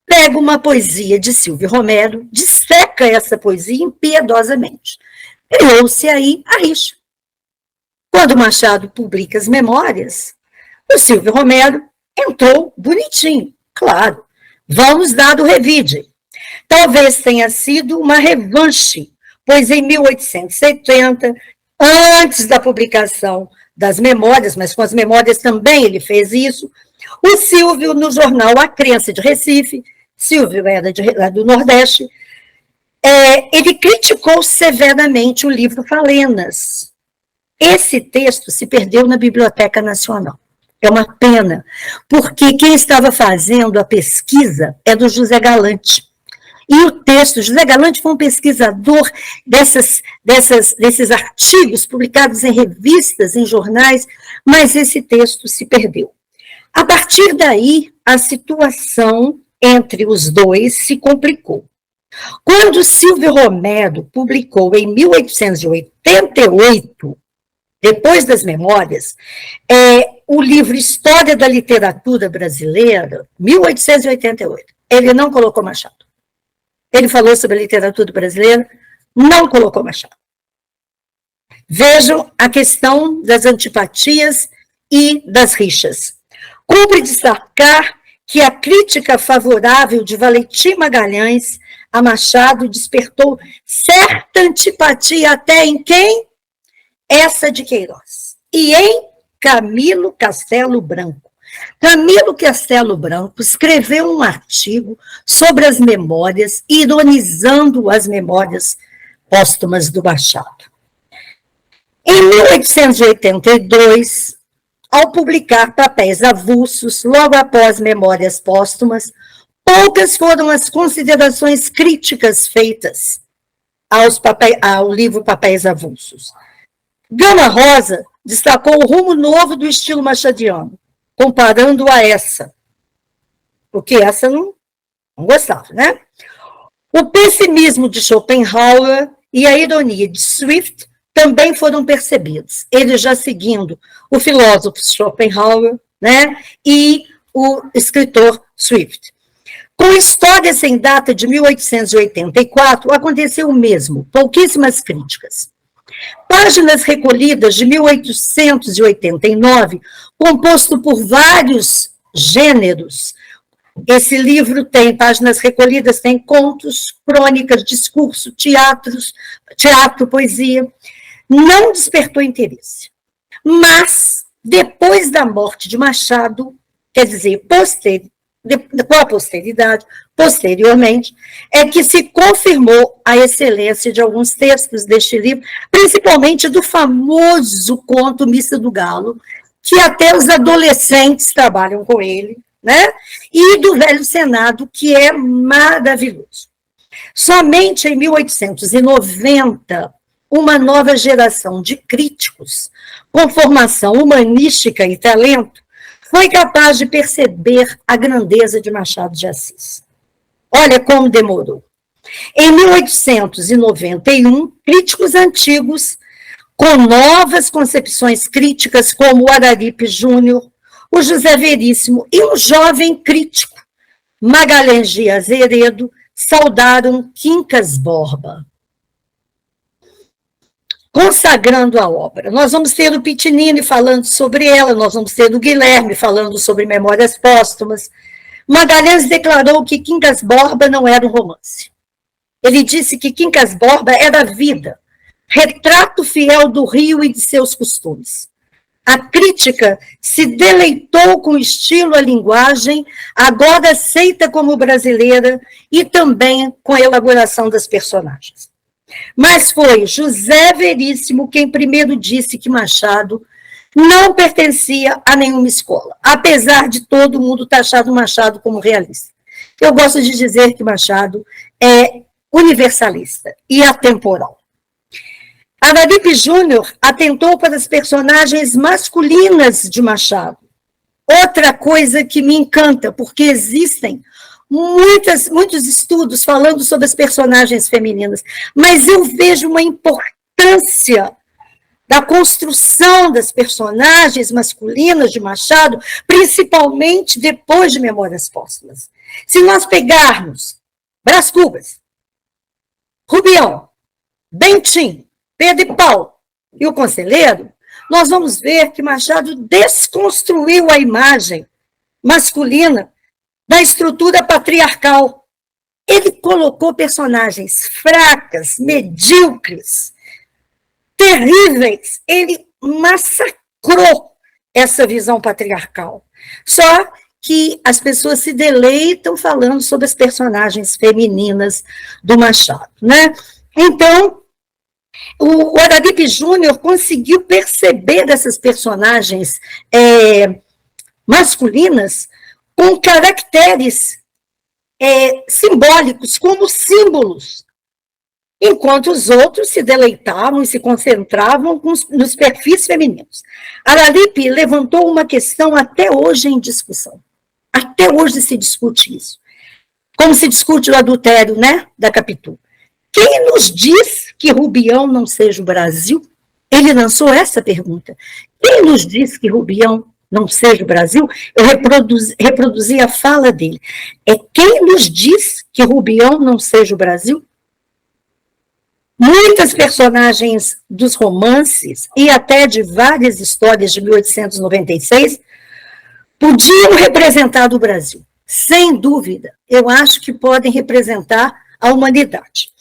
pega uma poesia de Silvio Romero, disseca essa poesia impiedosamente. Criou-se aí a rixa. Quando Machado publica as memórias, o Silvio Romero entrou bonitinho, claro. Vamos dar o revide. Talvez tenha sido uma revanche, pois em 1870, antes da publicação das memórias, mas com as memórias também ele fez isso, o Silvio, no jornal A Crença de Recife, Silvio era do Nordeste, ele criticou severamente o livro Falenas. Esse texto se perdeu na Biblioteca Nacional. É uma pena, porque quem estava fazendo a pesquisa é do José Galante. E o texto, José Galante foi um pesquisador desses artigos publicados em revistas, em jornais, mas esse texto se perdeu. A partir daí, a situação entre os dois se complicou. Quando Silvio Romero publicou em 1888, depois das memórias, o livro História da Literatura Brasileira, 1888, ele não colocou Machado. Ele falou sobre a literatura brasileira, não colocou Machado. Vejam a questão das antipatias e das rixas. Cumpre destacar que a crítica favorável de Valentim Magalhães a Machado despertou certa antipatia até em quem? Essa de Queiroz. E em Camilo Castelo Branco. Camilo Castelo Branco escreveu um artigo sobre as memórias, ironizando as memórias póstumas do Machado. Em 1882, ao publicar Papéis Avulsos, logo após Memórias Póstumas, poucas foram as considerações críticas feitas ao livro Papéis Avulsos. Gama Rosa destacou o rumo novo do estilo machadiano, comparando a essa, porque essa não gostava, né? O pessimismo de Schopenhauer e a ironia de Swift também foram percebidos, ele já seguindo o filósofo Schopenhauer, né, e o escritor Swift. Com História sem data de 1884, aconteceu o mesmo, pouquíssimas críticas. Páginas Recolhidas de 1889, composto por vários gêneros. Esse livro tem Páginas Recolhidas, tem contos, crônicas, discurso, teatro, poesia. Não despertou interesse. Mas, depois da morte de Machado, quer dizer, com a posteridade, posteriormente, é que se confirmou a excelência de alguns textos deste livro, principalmente do famoso conto Missa do Galo, que até os adolescentes trabalham com ele, né? E do Velho Senado, que é maravilhoso. Somente em 1890, uma nova geração de críticos, com formação humanística e talento, foi capaz de perceber a grandeza de Machado de Assis. Olha como demorou. Em 1891, críticos antigos, com novas concepções críticas, como o Araripe Júnior, o José Veríssimo e um jovem crítico, Magalhães Dias Heredo, saudaram Quincas Borba, consagrando a obra. Nós vamos ter o Pitinini falando sobre ela, nós vamos ter o Guilherme falando sobre Memórias Póstumas. Magalhães declarou que Quincas Borba não era um romance. Ele disse que Quincas Borba era a vida, retrato fiel do Rio e de seus costumes. A crítica se deleitou com o estilo, a linguagem, agora aceita como brasileira, e também com a elaboração das personagens. Mas foi José Veríssimo quem primeiro disse que Machado não pertencia a nenhuma escola, apesar de todo mundo taxar o Machado como realista. Eu gosto de dizer que Machado é universalista e atemporal. Araripe Júnior atentou para as personagens masculinas de Machado. Outra coisa que me encanta, porque existem muitos estudos falando sobre as personagens femininas, mas eu vejo uma importância da construção das personagens masculinas de Machado, principalmente depois de Memórias Póstumas. Se nós pegarmos Brás Cubas, Rubião, Bentinho, Pedro e Paulo e o Conselheiro, nós vamos ver que Machado desconstruiu a imagem masculina da estrutura patriarcal. Ele colocou personagens fracas, medíocres, terríveis. Ele massacrou essa visão patriarcal. Só que as pessoas se deleitam falando sobre as personagens femininas do Machado, né? Então, o Araripe Júnior conseguiu perceber essas personagens masculinas com caracteres simbólicos, como símbolos, enquanto os outros se deleitavam e se concentravam nos perfis femininos. Araripe levantou uma questão até hoje em discussão. Até hoje se discute isso. Como se discute o adultério, né, da Capitu. Quem nos diz que Rubião não seja o Brasil? Ele lançou essa pergunta. Quem nos diz que Rubião não seja o Brasil, eu reproduzi a fala dele. É quem nos diz que Rubião não seja o Brasil? Muitas personagens dos romances e até de várias histórias de 1896 podiam representar o Brasil. Sem dúvida, eu acho que podem representar a humanidade.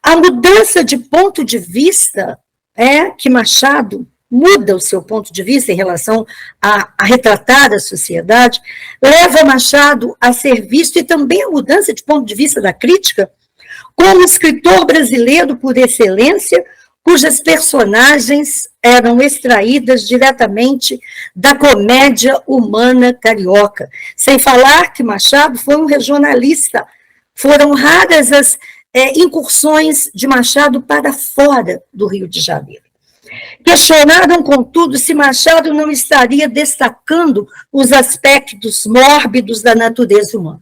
A mudança de ponto de vista é que Machado muda o seu ponto de vista em relação a retratar a sociedade, leva Machado a ser visto, e também a mudança de ponto de vista da crítica, como escritor brasileiro por excelência, cujas personagens eram extraídas diretamente da comédia humana carioca. Sem falar que Machado foi um regionalista. Foram raras as incursões de Machado para fora do Rio de Janeiro. Questionaram, contudo, se Machado não estaria destacando os aspectos mórbidos da natureza humana.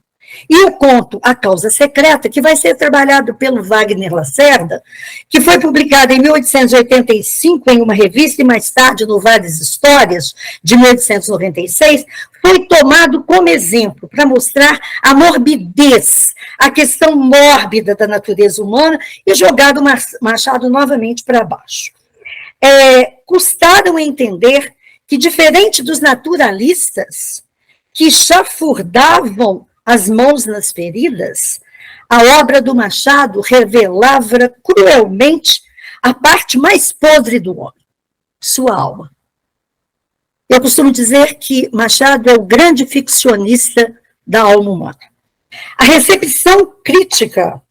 E o conto A Causa Secreta, que vai ser trabalhado pelo Wagner Lacerda, que foi publicado em 1885 em uma revista e mais tarde no Várias Histórias, de 1896, foi tomado como exemplo para mostrar a morbidez, a questão mórbida da natureza humana, e jogado Machado novamente para baixo. Custaram entender que, diferente dos naturalistas que chafurdavam as mãos nas feridas, a obra do Machado revelava cruelmente a parte mais podre do homem, sua alma. Eu costumo dizer que Machado é o grande ficcionista da alma humana. A recepção crítica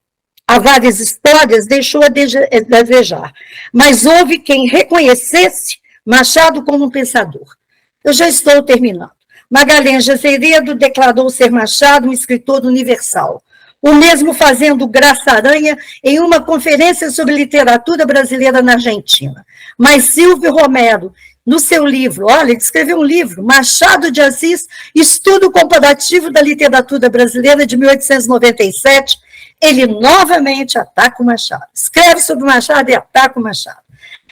a Várias Histórias deixou a desejar, mas houve quem reconhecesse Machado como um pensador. Eu já estou terminando. Magalhães de Azevedo declarou ser Machado um escritor universal, o mesmo fazendo Graça Aranha em uma conferência sobre literatura brasileira na Argentina. Mas Silvio Romero, no seu livro, olha, ele escreveu um livro, Machado de Assis, Estudo Comparativo da Literatura Brasileira, de 1897, ele novamente ataca o Machado. Escreve sobre o Machado e ataca o Machado.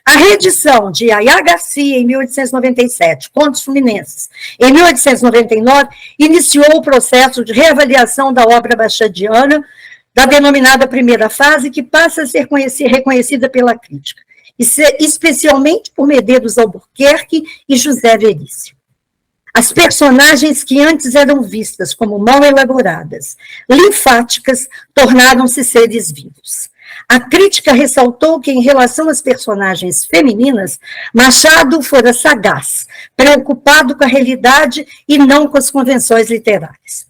A reedição de Yaya Garcia, em 1897, Contos Fluminenses, em 1899, iniciou o processo de reavaliação da obra machadiana, da denominada primeira fase, que passa a ser reconhecida pela crítica, especialmente por Medeiros Albuquerque e José Veríssimo. As personagens que antes eram vistas como mal elaboradas, linfáticas, tornaram-se seres vivos. A crítica ressaltou que, em relação às personagens femininas, Machado fora sagaz, preocupado com a realidade e não com as convenções literárias.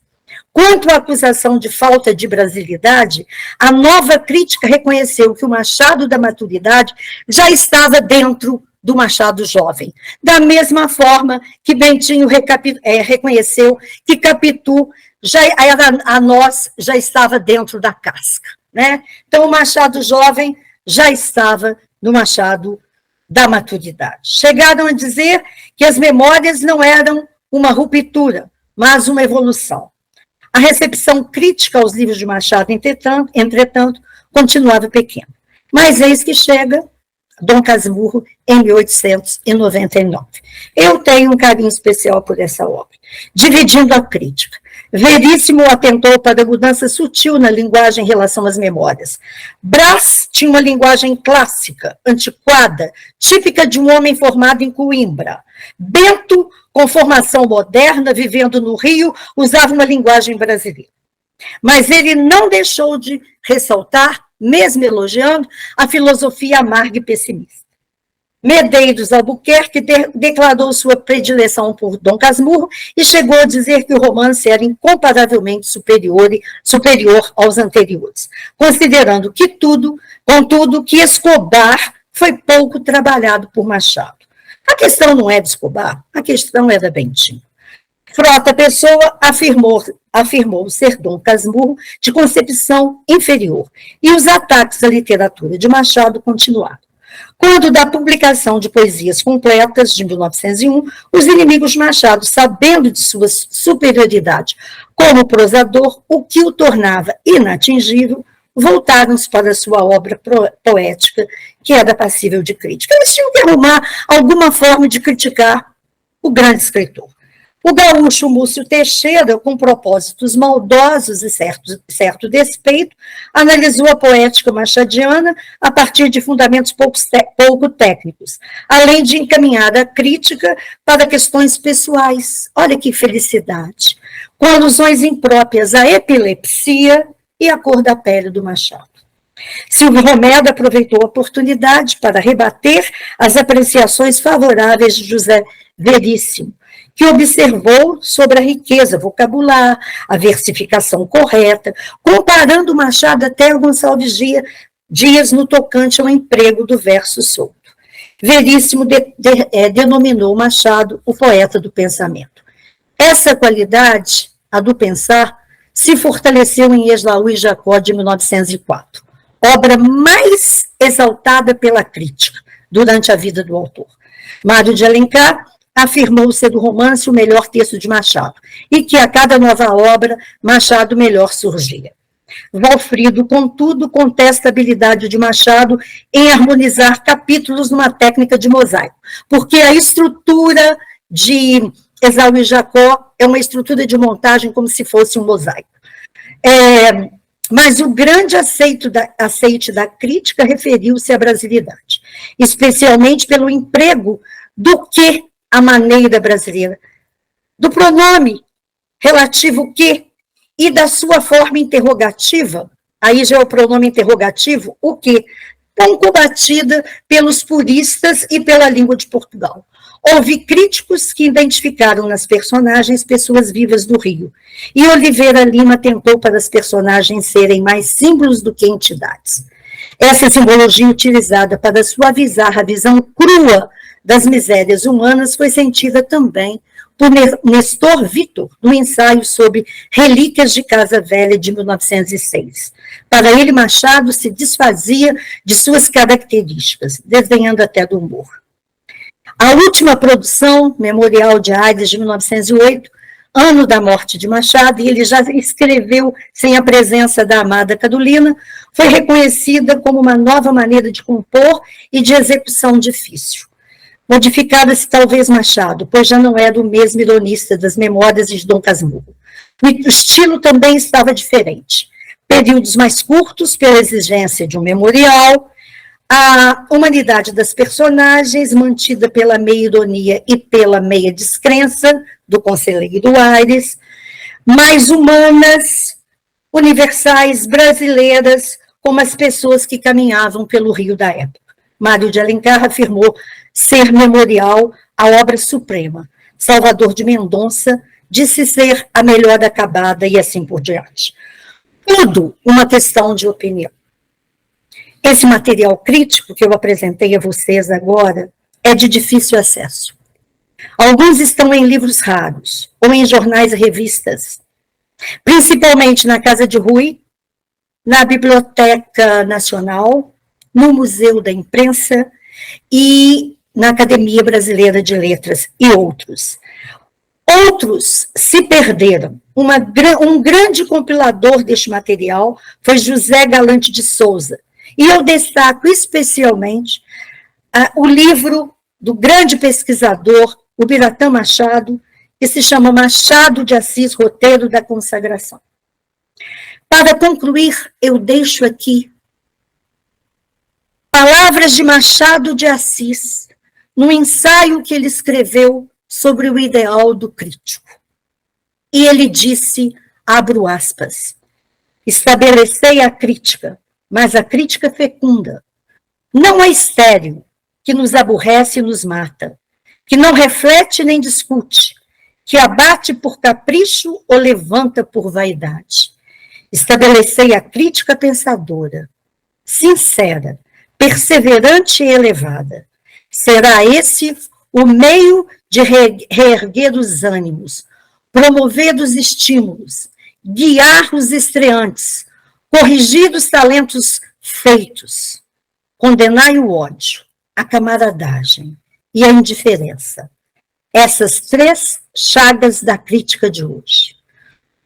Quanto à acusação de falta de brasilidade, a nova crítica reconheceu que o Machado da maturidade já estava dentro do Machado jovem, da mesma forma que Bentinho reconheceu que Capitu já estava dentro da casca. Né? Então, o Machado jovem já estava no Machado da maturidade. Chegaram a dizer que as memórias não eram uma ruptura, mas uma evolução. A recepção crítica aos livros de Machado, entretanto, continuava pequena. Mas eis que chega Dom Casmurro, em 1899. Eu tenho um carinho especial por essa obra, dividindo a crítica. Veríssimo atentou para a mudança sutil na linguagem em relação às memórias. Brás tinha uma linguagem clássica, antiquada, típica de um homem formado em Coimbra. Bento, com formação moderna, vivendo no Rio, usava uma linguagem brasileira. Mas ele não deixou de ressaltar, mesmo elogiando, a filosofia amarga e pessimista. Medeiros Albuquerque declarou sua predileção por Dom Casmurro e chegou a dizer que o romance era incomparavelmente superior aos anteriores, considerando que contudo, que Escobar foi pouco trabalhado por Machado. A questão não é de Escobar, a questão é da Bentinho. Frota Pessoa afirmou ser Dom Casmurro de concepção inferior, e os ataques à literatura de Machado continuaram. Quando da publicação de Poesias Completas, de 1901, os inimigos de Machado, sabendo de sua superioridade como prosador, o que o tornava inatingível, voltaram-se para sua obra poética, que era passível de crítica. Eles tinham que arrumar alguma forma de criticar o grande escritor. O gaúcho Múcio Teixeira, com propósitos maldosos e certo despeito, analisou a poética machadiana a partir de fundamentos pouco técnicos, além de encaminhar a crítica para questões pessoais. Olha que felicidade! Com alusões impróprias à epilepsia e à cor da pele do Machado. Silvio Romero aproveitou a oportunidade para rebater as apreciações favoráveis de José Veríssimo, que observou sobre a riqueza vocabular, a versificação correta, comparando Machado até Gonçalves Dias no tocante ao emprego do verso solto. Veríssimo denominou Machado o poeta do pensamento. Essa qualidade, a do pensar, se fortaleceu em Eslaú e Jacó, de 1904, obra mais exaltada pela crítica durante a vida do autor. Mário de Alencar afirmou ser do romance o melhor texto de Machado, e que a cada nova obra, Machado melhor surgia. Valfrido, contudo, contesta a habilidade de Machado em harmonizar capítulos numa técnica de mosaico, porque a estrutura de Esaú e Jacó é uma estrutura de montagem como se fosse um mosaico. Mas o grande aceite da crítica referiu-se à brasilidade, especialmente pelo emprego do que a maneira brasileira, do pronome relativo que e da sua forma interrogativa, aí já é o pronome interrogativo, o que, tão combatida pelos puristas e pela língua de Portugal. Houve críticos que identificaram nas personagens pessoas vivas do Rio, e Oliveira Lima tentou para as personagens serem mais símbolos do que entidades. Essa simbologia utilizada para suavizar a visão crua das misérias humanas foi sentida também por Nestor Vitor, no ensaio sobre Relíquias de Casa Velha, de 1906. Para ele, Machado se desfazia de suas características, desdenhando até do humor. A última produção, Memorial de Aires, de 1908, ano da morte de Machado, e ele já escreveu sem a presença da amada Carolina, foi reconhecida como uma nova maneira de compor e de execução difícil. Modificada-se talvez Machado, pois já não era o mesmo ironista das Memórias de Dom Casmurro. O estilo também estava diferente. Períodos mais curtos, pela exigência de um memorial, a humanidade das personagens, mantida pela meia ironia e pela meia descrença do conselheiro Aires, mais humanas, universais, brasileiras, como as pessoas que caminhavam pelo Rio da época. Mário de Alencar afirmou ser memorial a obra suprema. Salvador de Mendonça disse ser a melhor acabada e assim por diante. Tudo uma questão de opinião. Esse material crítico que eu apresentei a vocês agora é de difícil acesso. Alguns estão em livros raros ou em jornais e revistas, principalmente na Casa de Rui, na Biblioteca Nacional, no Museu da Imprensa e na Academia Brasileira de Letras e outros. Outros se perderam. Um grande compilador deste material foi José Galante de Souza, e eu destaco especialmente o livro do grande pesquisador Ubiratã Machado, que se chama Machado de Assis, Roteiro da Consagração. Para concluir, eu deixo aqui palavras de Machado de Assis, no ensaio que ele escreveu sobre o ideal do crítico. E ele disse, abro aspas, estabelecei a crítica, mas a crítica fecunda, não a estéril, que nos aborrece e nos mata, que não reflete nem discute, que abate por capricho ou levanta por vaidade. Estabelecei a crítica pensadora, sincera, perseverante e elevada. Será esse o meio de reerguer os ânimos, promover os estímulos, guiar os estreantes, corrigir os talentos feitos, condenai o ódio, a camaradagem e a indiferença. Essas três chagas da crítica de hoje.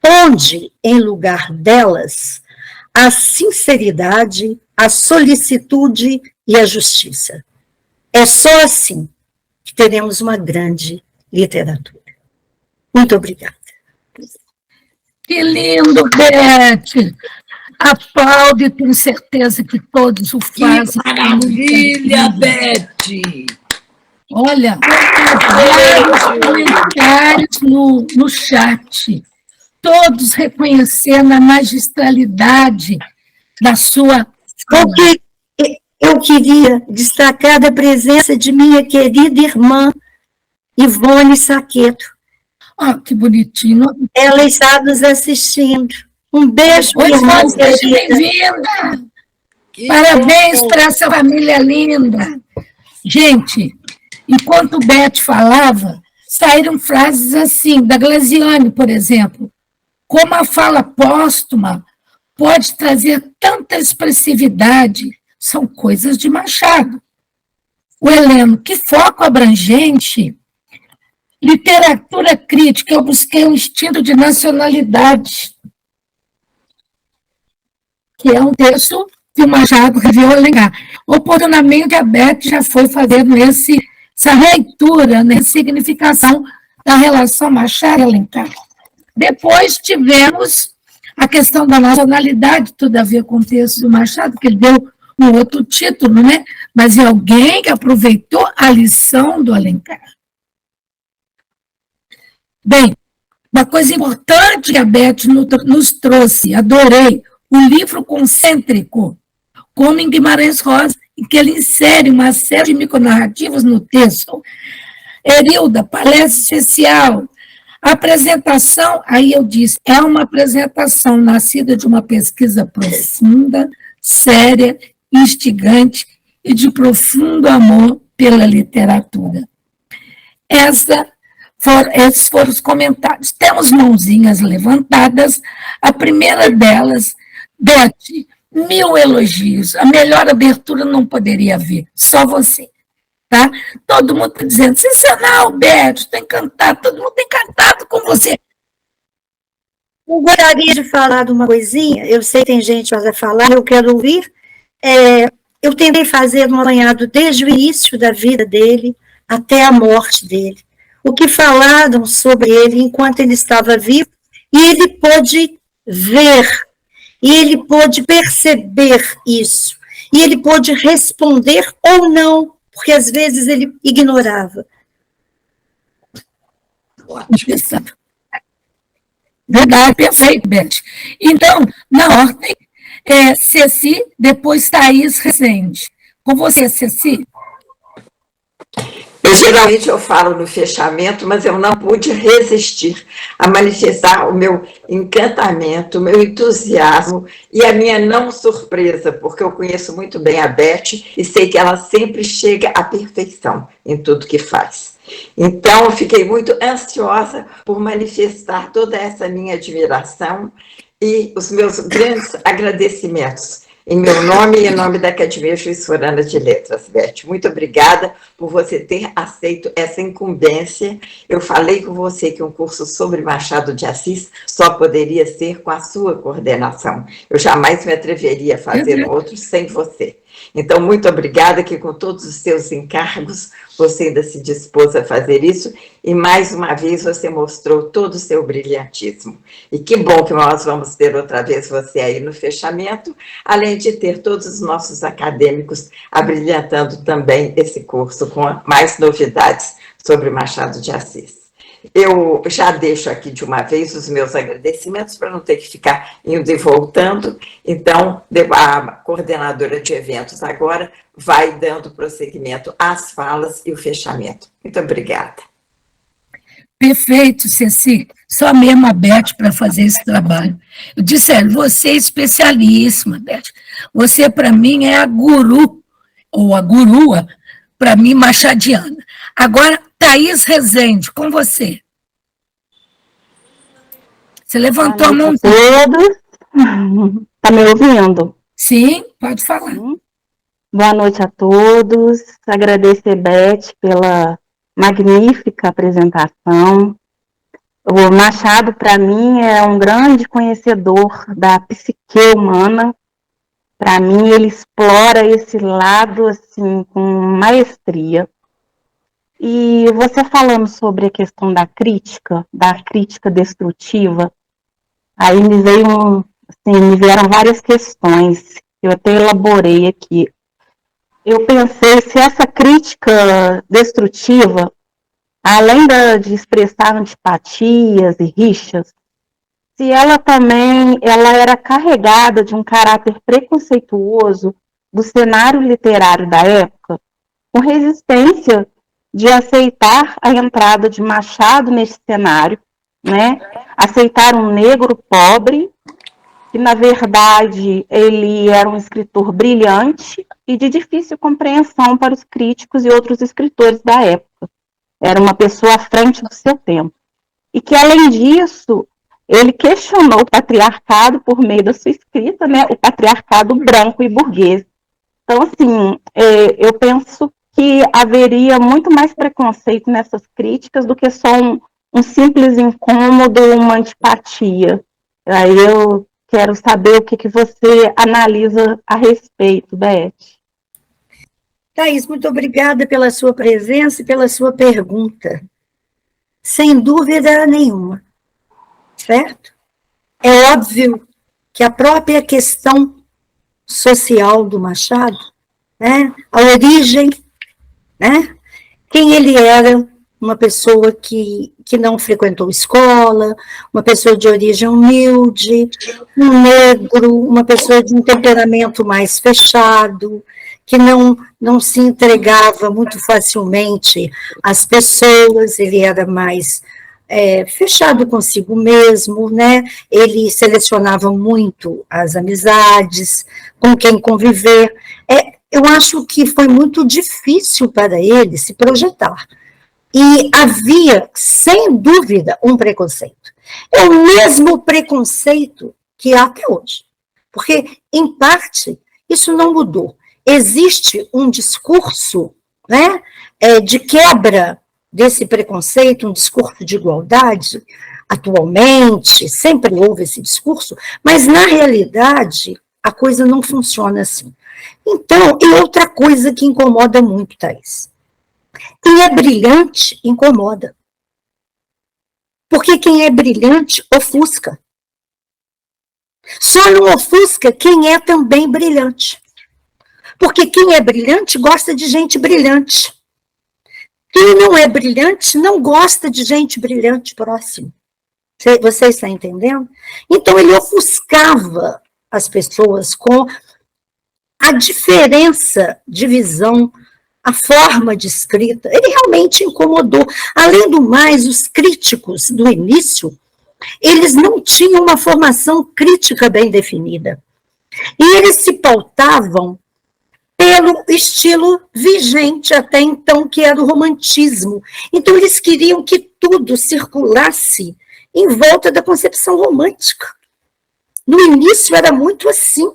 Onde, em lugar delas, a sinceridade, a solicitude e a justiça. É só assim que teremos uma grande literatura. Muito obrigada. Que lindo, Beth! Aplaude, e tenho certeza que todos o fazem. Que maravilha, Beth! Olha, vários comentários no chat, todos reconhecendo a magistralidade da sua... Eu queria destacar a presença de minha querida irmã, Ivone Saqueto. Oh, que bonitinho. Ela está nos assistindo. Um beijo, Oi, irmã Ivone, seja querida. bem-vinda. Parabéns para essa família linda. Gente, enquanto Beth falava, saíram frases assim, da Glaziane, por exemplo. Como a fala póstuma pode trazer tanta expressividade, são coisas de Machado. O Heleno, que foco abrangente. Literatura crítica, eu busquei um instinto de nacionalidade, que é um texto que o Machado reviu Alencar. Oportunamente, a Beth já foi fazendo essa leitura, significação da relação Machado e Alencar. Depois tivemos a questão da nacionalidade, tudo a ver com o texto do Machado, que ele deu um outro título, né? Mas é alguém que aproveitou a lição do Alencar. Bem, uma coisa importante que a Beth nos trouxe, adorei, o livro concêntrico, como em Guimarães Rosa, em que ele insere uma série de micronarrativas no texto. Erilda, palestra especial, apresentação, aí eu disse, é uma apresentação nascida de uma pesquisa profunda, séria, instigante e de profundo amor pela literatura. Esses foram os comentários. Temos mãozinhas levantadas. A primeira delas, Beth, 1000 elogios. A melhor abertura não poderia haver, só você. Tá? Todo mundo está dizendo, sensacional, Beth, estou encantado, todo mundo está encantado com você. Eu gostaria de falar de uma coisinha, eu sei que tem gente que vai falar, eu quero ouvir. Eu tentei fazer um apanhado desde o início da vida dele até a morte dele. O que falaram sobre ele enquanto ele estava vivo, e ele pôde ver, e ele pôde perceber isso, e ele pôde responder ou não, porque às vezes ele ignorava. Verdade, perfeito, Beth. Então, na ordem, Ceci, depois Thaís Rezende. Com você, Ceci. Geralmente eu falo no fechamento, mas eu não pude resistir a manifestar o meu encantamento, o meu entusiasmo e a minha não surpresa, porque eu conheço muito bem a Beth e sei que ela sempre chega à perfeição em tudo que faz. Então, eu fiquei muito ansiosa por manifestar toda essa minha admiração e os meus grandes agradecimentos. Em meu nome e em nome da Academia Juiz Forana de Letras, Beth. Muito obrigada por você ter aceito essa incumbência. Eu falei com você que um curso sobre Machado de Assis só poderia ser com a sua coordenação. Eu jamais me atreveria a fazer outro sem você. Então, muito obrigada que com todos os seus encargos você ainda se dispôs a fazer isso e, mais uma vez, você mostrou todo o seu brilhantismo. E que bom que nós vamos ter outra vez você aí no fechamento, além de ter todos os nossos acadêmicos abrilhantando também esse curso com mais novidades sobre Machado de Assis. Eu já deixo aqui de uma vez os meus agradecimentos para não ter que ficar indo e voltando. Então, a coordenadora de eventos agora vai dando prosseguimento às falas e o fechamento. Muito obrigada. Perfeito, Ceci. Só mesmo a Beth para fazer esse trabalho. Eu disse, você é especialíssima, Beth. Você, para mim, é a guru, ou a gurua, para mim, machadiana. Agora, Thaís Rezende, com você. Você levantou a mão. Está me ouvindo? Sim, pode falar. Boa noite a todos. Agradecer, Beth, pela magnífica apresentação. O Machado, para mim, é um grande conhecedor da psique humana. Para mim, ele explora esse lado assim com maestria. E você falando sobre a questão da crítica destrutiva, aí me vieram várias questões, eu até elaborei aqui. Eu pensei se essa crítica destrutiva, além de expressar antipatias e rixas, se ela era carregada de um caráter preconceituoso do cenário literário da época, com resistência de aceitar a entrada de Machado nesse cenário, né? Aceitar um negro pobre, que na verdade ele era um escritor brilhante e de difícil compreensão para os críticos e outros escritores da época. Era uma pessoa à frente do seu tempo. E que, além disso, ele questionou o patriarcado por meio da sua escrita, né? O patriarcado branco e burguês. Então, assim, eu penso que haveria muito mais preconceito nessas críticas do que só um simples incômodo, uma antipatia. Aí eu quero saber o que você analisa a respeito, Beth. Thaís, muito obrigada pela sua presença e pela sua pergunta. Sem dúvida nenhuma, certo? É óbvio que a própria questão social do Machado, né, a origem, né, quem ele era, uma pessoa que não frequentou escola, uma pessoa de origem humilde, um negro, uma pessoa de um temperamento mais fechado, que não se entregava muito facilmente às pessoas, ele era mais fechado consigo mesmo, né? Ele selecionava muito as amizades, com quem conviver. Eu acho que foi muito difícil para ele se projetar. E havia, sem dúvida, um preconceito. É o mesmo preconceito que há até hoje. Porque, em parte, isso não mudou. Existe um discurso, né, de quebra desse preconceito, um discurso de igualdade, atualmente, sempre houve esse discurso, mas, na realidade, a coisa não funciona assim. Então, e outra coisa que incomoda muito, Thaís, quem é brilhante incomoda. Porque quem é brilhante ofusca. Só não ofusca quem é também brilhante. Porque quem é brilhante gosta de gente brilhante. Quem não é brilhante não gosta de gente brilhante próximo. Você está entendendo? Então ele ofuscava as pessoas com a diferença de visão, a forma de escrita, ele realmente incomodou. Além do mais, os críticos do início, eles não tinham uma formação crítica bem definida. E eles se pautavam pelo estilo vigente até então, que era o romantismo. Então, eles queriam que tudo circulasse em volta da concepção romântica. No início era muito assim.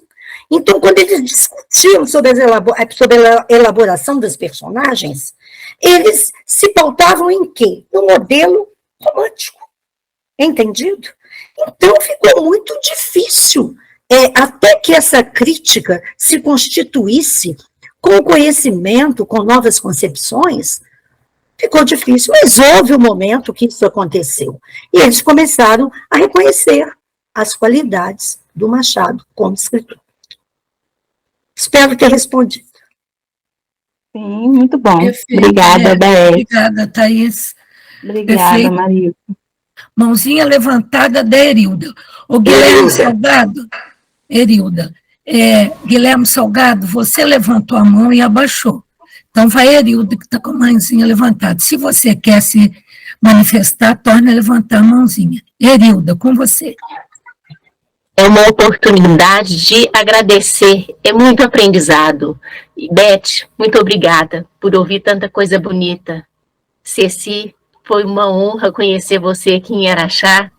Então, quando eles discutiam sobre a elaboração dos personagens, eles se pautavam em quê? No modelo romântico. Entendido? Então, ficou muito difícil até que essa crítica se constituísse com conhecimento, com novas concepções, ficou difícil, mas houve um momento que isso aconteceu. E eles começaram a reconhecer as qualidades do Machado como escritor. Espero ter respondido. Sim, muito bom. Perfeito. Obrigada, Beth. Obrigada, Thaís. Obrigada, Perfeito. Maria. Mãozinha levantada da Erilda. O Guilherme Salgado, Erilda, Guilherme Salgado, você levantou a mão e abaixou. Então, vai Erilda, que está com a mãozinha levantada. Se você quer se manifestar, torne a levantar a mãozinha. Erilda, com você. É uma oportunidade de agradecer, é muito aprendizado. E Beth, muito obrigada por ouvir tanta coisa bonita. Ceci, foi uma honra conhecer você aqui em Araxá,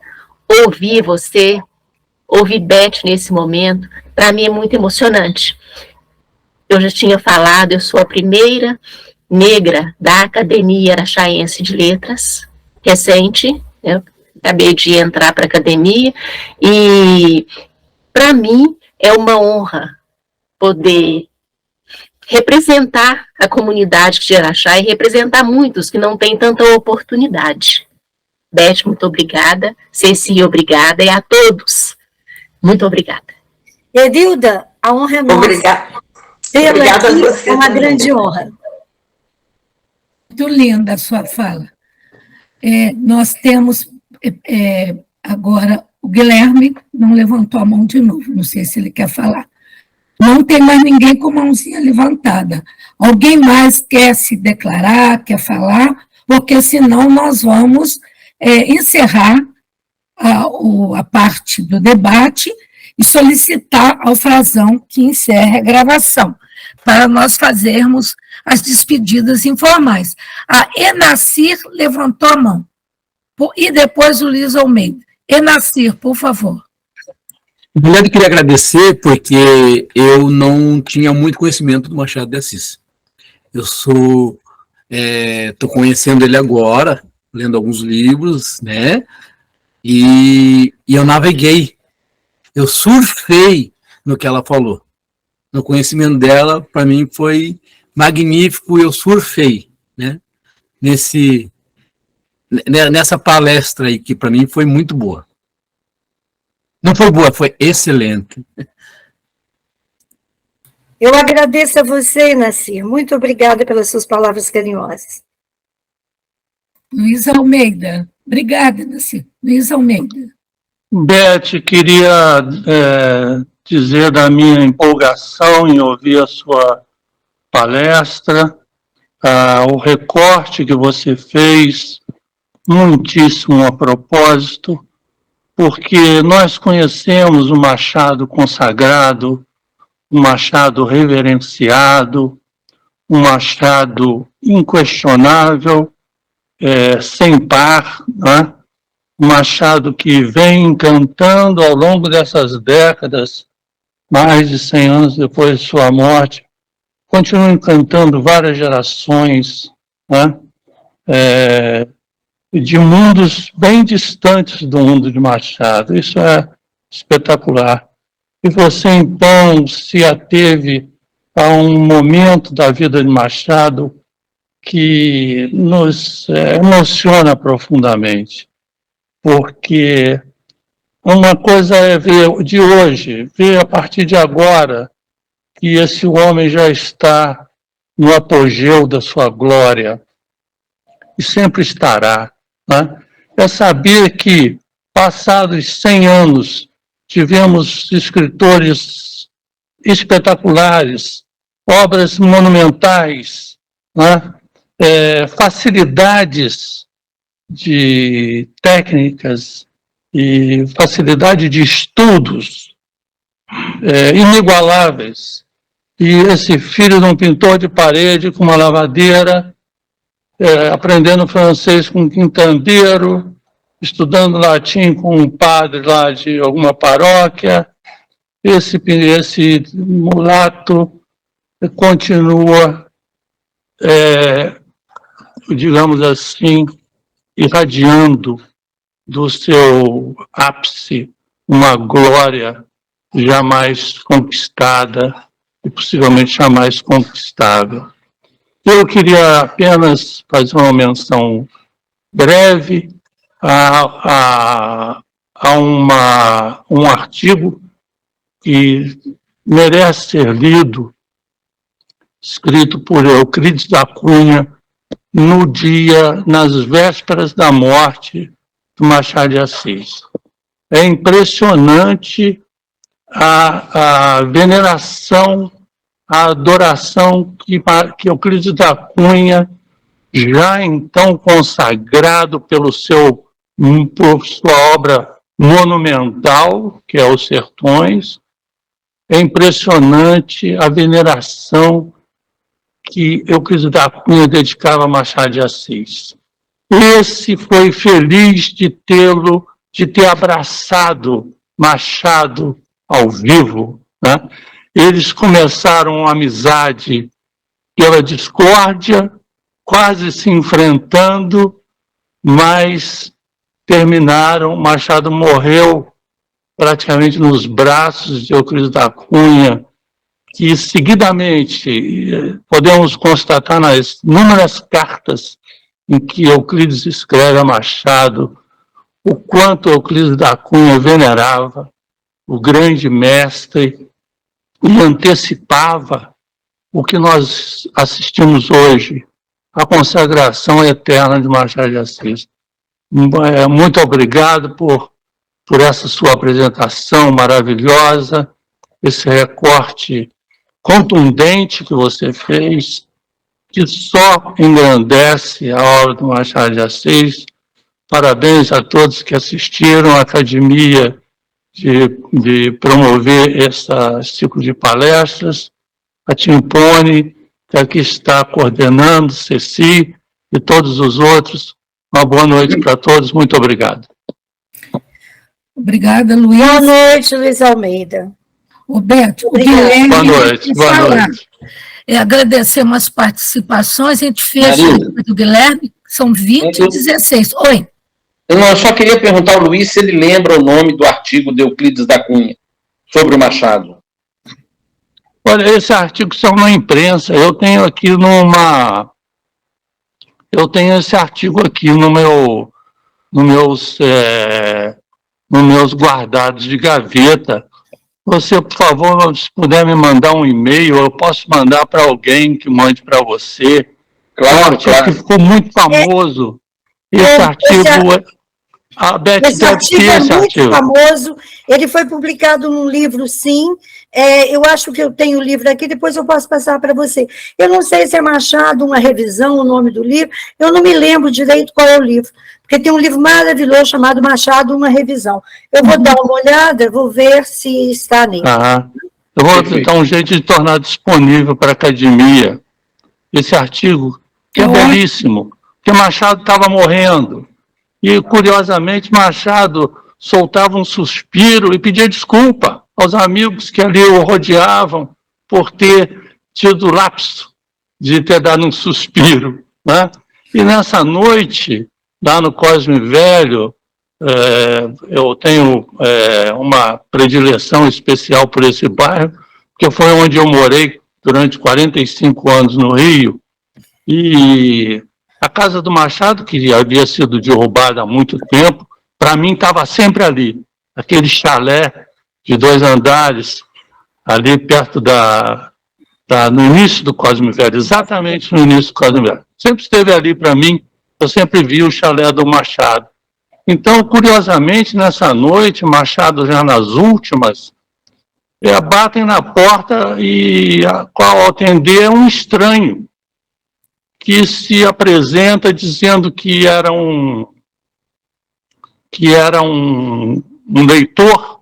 ouvir você, ouvir Beth nesse momento, para mim é muito emocionante. Eu já tinha falado, eu sou a primeira negra da Academia Araxaense de Letras, recente, né? Acabei de entrar para a academia, e para mim é uma honra poder representar a comunidade de Araxá e representar muitos que não têm tanta oportunidade. Beth, muito obrigada. Ceci, obrigada. E a todos, muito obrigada. Erilda, a honra é nossa. Obrigada. Tê-la Obrigada a aqui você é uma também. grande honra. Muito linda a sua fala. Nós temos agora o Guilherme, não levantou a mão de novo, não sei se ele quer falar. Não tem mais ninguém com a mãozinha levantada. Alguém mais quer se declarar, quer falar? Porque senão nós vamos encerrar a parte do debate e solicitar ao Frazão que encerre a gravação, para nós fazermos as despedidas informais. A Enacir levantou a mão. E depois o Luiz Almeida. Enacir, por favor. Primeiro, queria agradecer, porque eu não tinha muito conhecimento do Machado de Assis. Eu estou conhecendo ele agora, lendo alguns livros, né? E eu naveguei, eu surfei no que ela falou. O conhecimento dela, para mim, foi magnífico, eu surfei, né? Nessa palestra aí, que para mim foi muito boa. Não foi boa, foi excelente. Eu agradeço a você, Nacir. Muito obrigada pelas suas palavras carinhosas. Luiz Almeida. Obrigada, Nacir. Luiz Almeida. Beth, queria dizer da minha empolgação em ouvir a sua palestra, o recorte que você fez, muitíssimo a propósito, porque nós conhecemos o Machado consagrado, um Machado reverenciado, um Machado inquestionável, sem par, né? Um Machado que vem encantando ao longo dessas décadas, mais de 100 anos depois de sua morte, continua encantando várias gerações, né? De mundos bem distantes do mundo de Machado. Isso é espetacular. E você, então, se ateve a um momento da vida de Machado que nos emociona profundamente, porque uma coisa é ver de hoje, ver a partir de agora, que esse homem já está no apogeu da sua glória, e sempre estará, né? É saber que, passados 100 anos, tivemos escritores espetaculares, obras monumentais, né? Facilidades de técnicas e facilidade de estudos inigualáveis. E esse filho de um pintor de parede com uma lavadeira, aprendendo francês com um quintandeiro, estudando latim com um padre lá de alguma paróquia, esse mulato continua, digamos assim, irradiando do seu ápice uma glória jamais conquistada e possivelmente jamais conquistável. Eu queria apenas fazer uma menção breve a um artigo que merece ser lido, escrito por Euclides da Cunha, nas vésperas da morte do Machado de Assis. É impressionante a veneração, a adoração que Euclides da Cunha, já então consagrado por sua obra monumental, que é Os Sertões, é impressionante a veneração que Euclides da Cunha dedicava a Machado de Assis. Esse foi feliz de ter abraçado Machado ao vivo, né? Eles começaram uma amizade pela discórdia, quase se enfrentando, mas terminaram. Machado morreu praticamente nos braços de Euclides da Cunha, que seguidamente podemos constatar nas inúmeras cartas em que Euclides escreve a Machado o quanto Euclides da Cunha venerava o grande mestre e antecipava o que nós assistimos hoje, a consagração eterna de Machado de Assis. Muito obrigado por essa sua apresentação maravilhosa, esse recorte contundente que você fez, que só engrandece a obra do Machado de Assis. Parabéns a todos que assistiram à academia de promover esse ciclo de palestras, a Timpone, que aqui está coordenando, Ceci e todos os outros. Uma boa noite para todos, muito obrigado. Obrigada, Luiz. Boa noite, Luiz Almeida. Roberto, boa noite, boa noite. Agradecemos as participações, a gente fecha do Guilherme, são 20 e 16. Oi. Eu só queria perguntar ao Luiz se ele lembra o nome do artigo de Euclides da Cunha sobre o Machado. Olha, esse artigo saiu na imprensa, eu tenho esse artigo aqui nos meus guardados de gaveta. Você, por favor, se puder me mandar um e-mail, eu posso mandar para alguém que mande para você. Claro, claro. Que ficou muito famoso. Esse artigo... A Beth esse artigo ter esse é muito artigo. famoso, ele foi publicado num livro, sim. Eu acho que eu tenho o livro aqui, depois eu posso passar para você. Eu não sei se é Machado, uma revisão, o nome do livro, eu não me lembro direito qual é o livro, porque tem um livro maravilhoso chamado Machado, uma revisão. Eu vou dar uma olhada, vou ver se está nele. Eu vou tentar um jeito de tornar disponível para a academia esse artigo, que é belíssimo, porque Machado estava morrendo. E, curiosamente, Machado soltava um suspiro e pedia desculpa aos amigos que ali o rodeavam por ter tido lapso de ter dado um suspiro, né? E nessa noite, lá no Cosme Velho, eu tenho uma predileção especial por esse bairro, porque foi onde eu morei durante 45 anos no Rio, e a casa do Machado, que havia sido derrubada há muito tempo, para mim estava sempre ali, aquele chalé de 2 andares, ali perto no início do Cosme Velho, exatamente no início do Cosme Velho. Sempre esteve ali para mim, eu sempre vi o chalé do Machado. Então, curiosamente, nessa noite, Machado já nas últimas, batem na porta e ao atender é um estranho, que se apresenta dizendo que era um leitor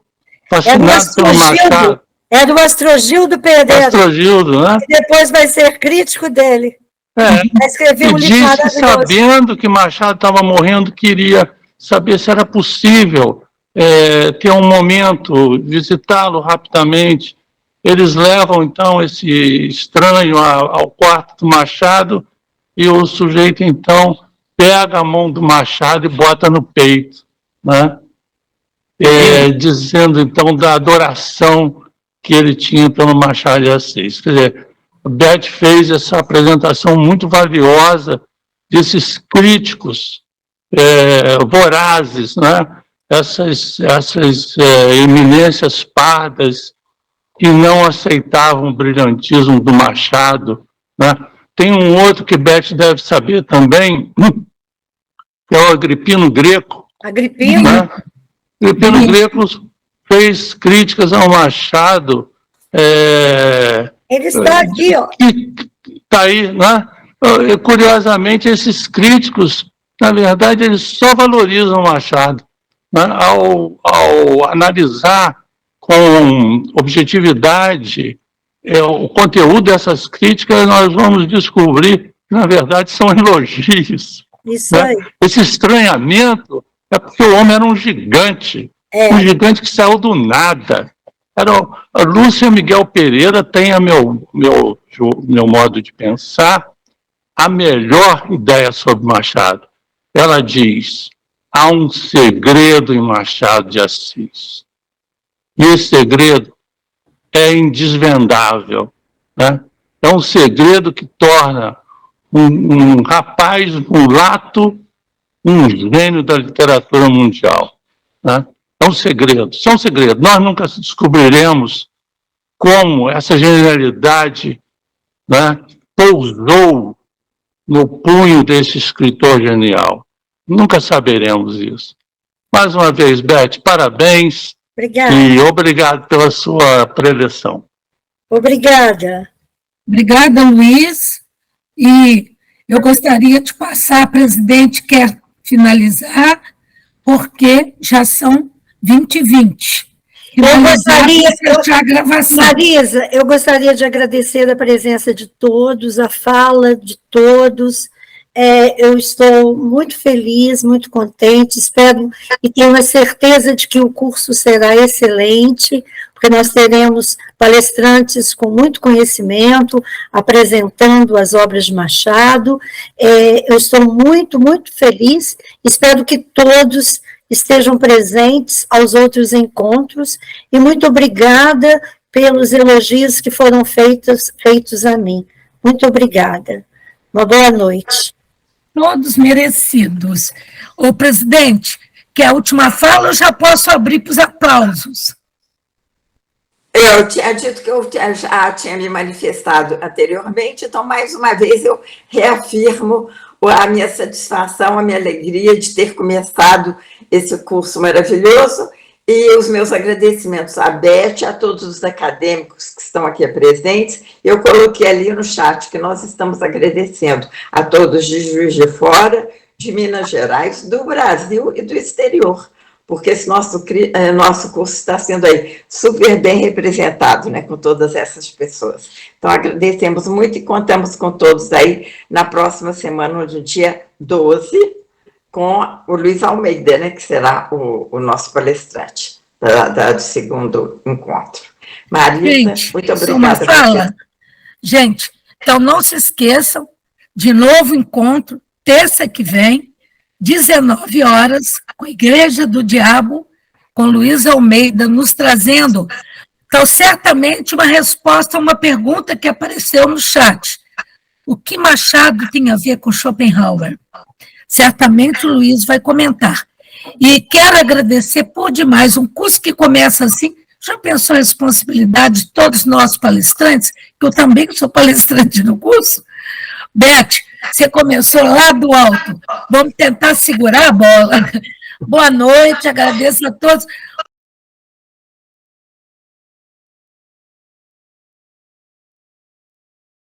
fascinado pelo Machado. É do Astrogildo Pereira. Astrogildo, né? Que depois vai ser crítico dele. Vai escrever um livro disse maravilhoso. Sabendo que Machado estava morrendo, queria saber se era possível ter um momento, visitá-lo rapidamente. Eles levam, então, esse estranho ao quarto do Machado, e o sujeito, então, pega a mão do Machado e bota no peito, né? Dizendo, então, da adoração que ele tinha pelo Machado de Assis. Quer dizer, a Beth fez essa apresentação muito valiosa desses críticos vorazes, né? Essas eminências pardas que não aceitavam o brilhantismo do Machado, né? Tem um outro que Beth deve saber também, que é o Agripino Greco. Agripino? Né? Agripino Greco fez críticas ao Machado. Ele está aqui, ó. Está aí, né? Curiosamente, esses críticos, na verdade, eles só valorizam o Machado, né? Ao analisar com objetividade o conteúdo dessas críticas, nós vamos descobrir que, na verdade, são elogios. Isso aí. Né? Esse estranhamento é porque o homem era um gigante, um gigante que saiu do nada. A Lúcia Miguel Pereira tem, a meu modo de pensar, a melhor ideia sobre Machado. Ela diz: há um segredo em Machado de Assis. E esse segredo é indesvendável, né? É um segredo que torna um rapaz mulato um gênio da literatura mundial, né? É um segredo, isso é um segredo. Nós nunca descobriremos como essa genialidade, né, pousou no punho desse escritor genial. Nunca saberemos isso. Mais uma vez, Beth, parabéns. Obrigada. E obrigado pela sua preleção. Obrigada. Obrigada, Luiz. E eu gostaria de passar, a presidente quer finalizar, porque já são 20h20. A gravação. Marisa, eu gostaria de agradecer a presença de todos, a fala de todos. Eu estou muito feliz, muito contente, espero e tenho a certeza de que o curso será excelente, porque nós teremos palestrantes com muito conhecimento, apresentando as obras de Machado. Eu estou muito, muito feliz, espero que todos estejam presentes aos outros encontros, e muito obrigada pelos elogios que foram feitos a mim. Muito obrigada. Uma boa noite. Todos merecidos. Ô, presidente, que a última fala eu já posso abrir para os aplausos. Eu tinha dito que eu já tinha me manifestado anteriormente, então, mais uma vez, eu reafirmo a minha satisfação, a minha alegria de ter começado esse curso maravilhoso, e os meus agradecimentos à Beth, a todos os acadêmicos que estão aqui presentes. Eu coloquei ali no chat que nós estamos agradecendo a todos de Juiz de Fora, de Minas Gerais, do Brasil e do exterior, porque esse nosso curso está sendo aí super bem representado, né, com todas essas pessoas. Então, agradecemos muito e contamos com todos aí na próxima semana, no dia 12, com o Luiz Almeida, né, que será o nosso palestrante do segundo encontro. Marisa, gente, muito obrigada. Uma fala. Gente, então não se esqueçam, de novo encontro, terça que vem, 19 horas, com a Igreja do Diabo, com Luiz Almeida, nos trazendo, então, certamente, uma resposta a uma pergunta que apareceu no chat. O que Machado tem a ver com Schopenhauer? Certamente o Luiz vai comentar. E quero agradecer por demais, um curso que começa assim, já pensou a responsabilidade de todos nós palestrantes, que eu também sou palestrante no curso? Beth, você começou lá do alto, vamos tentar segurar a bola. Boa noite, agradeço a todos.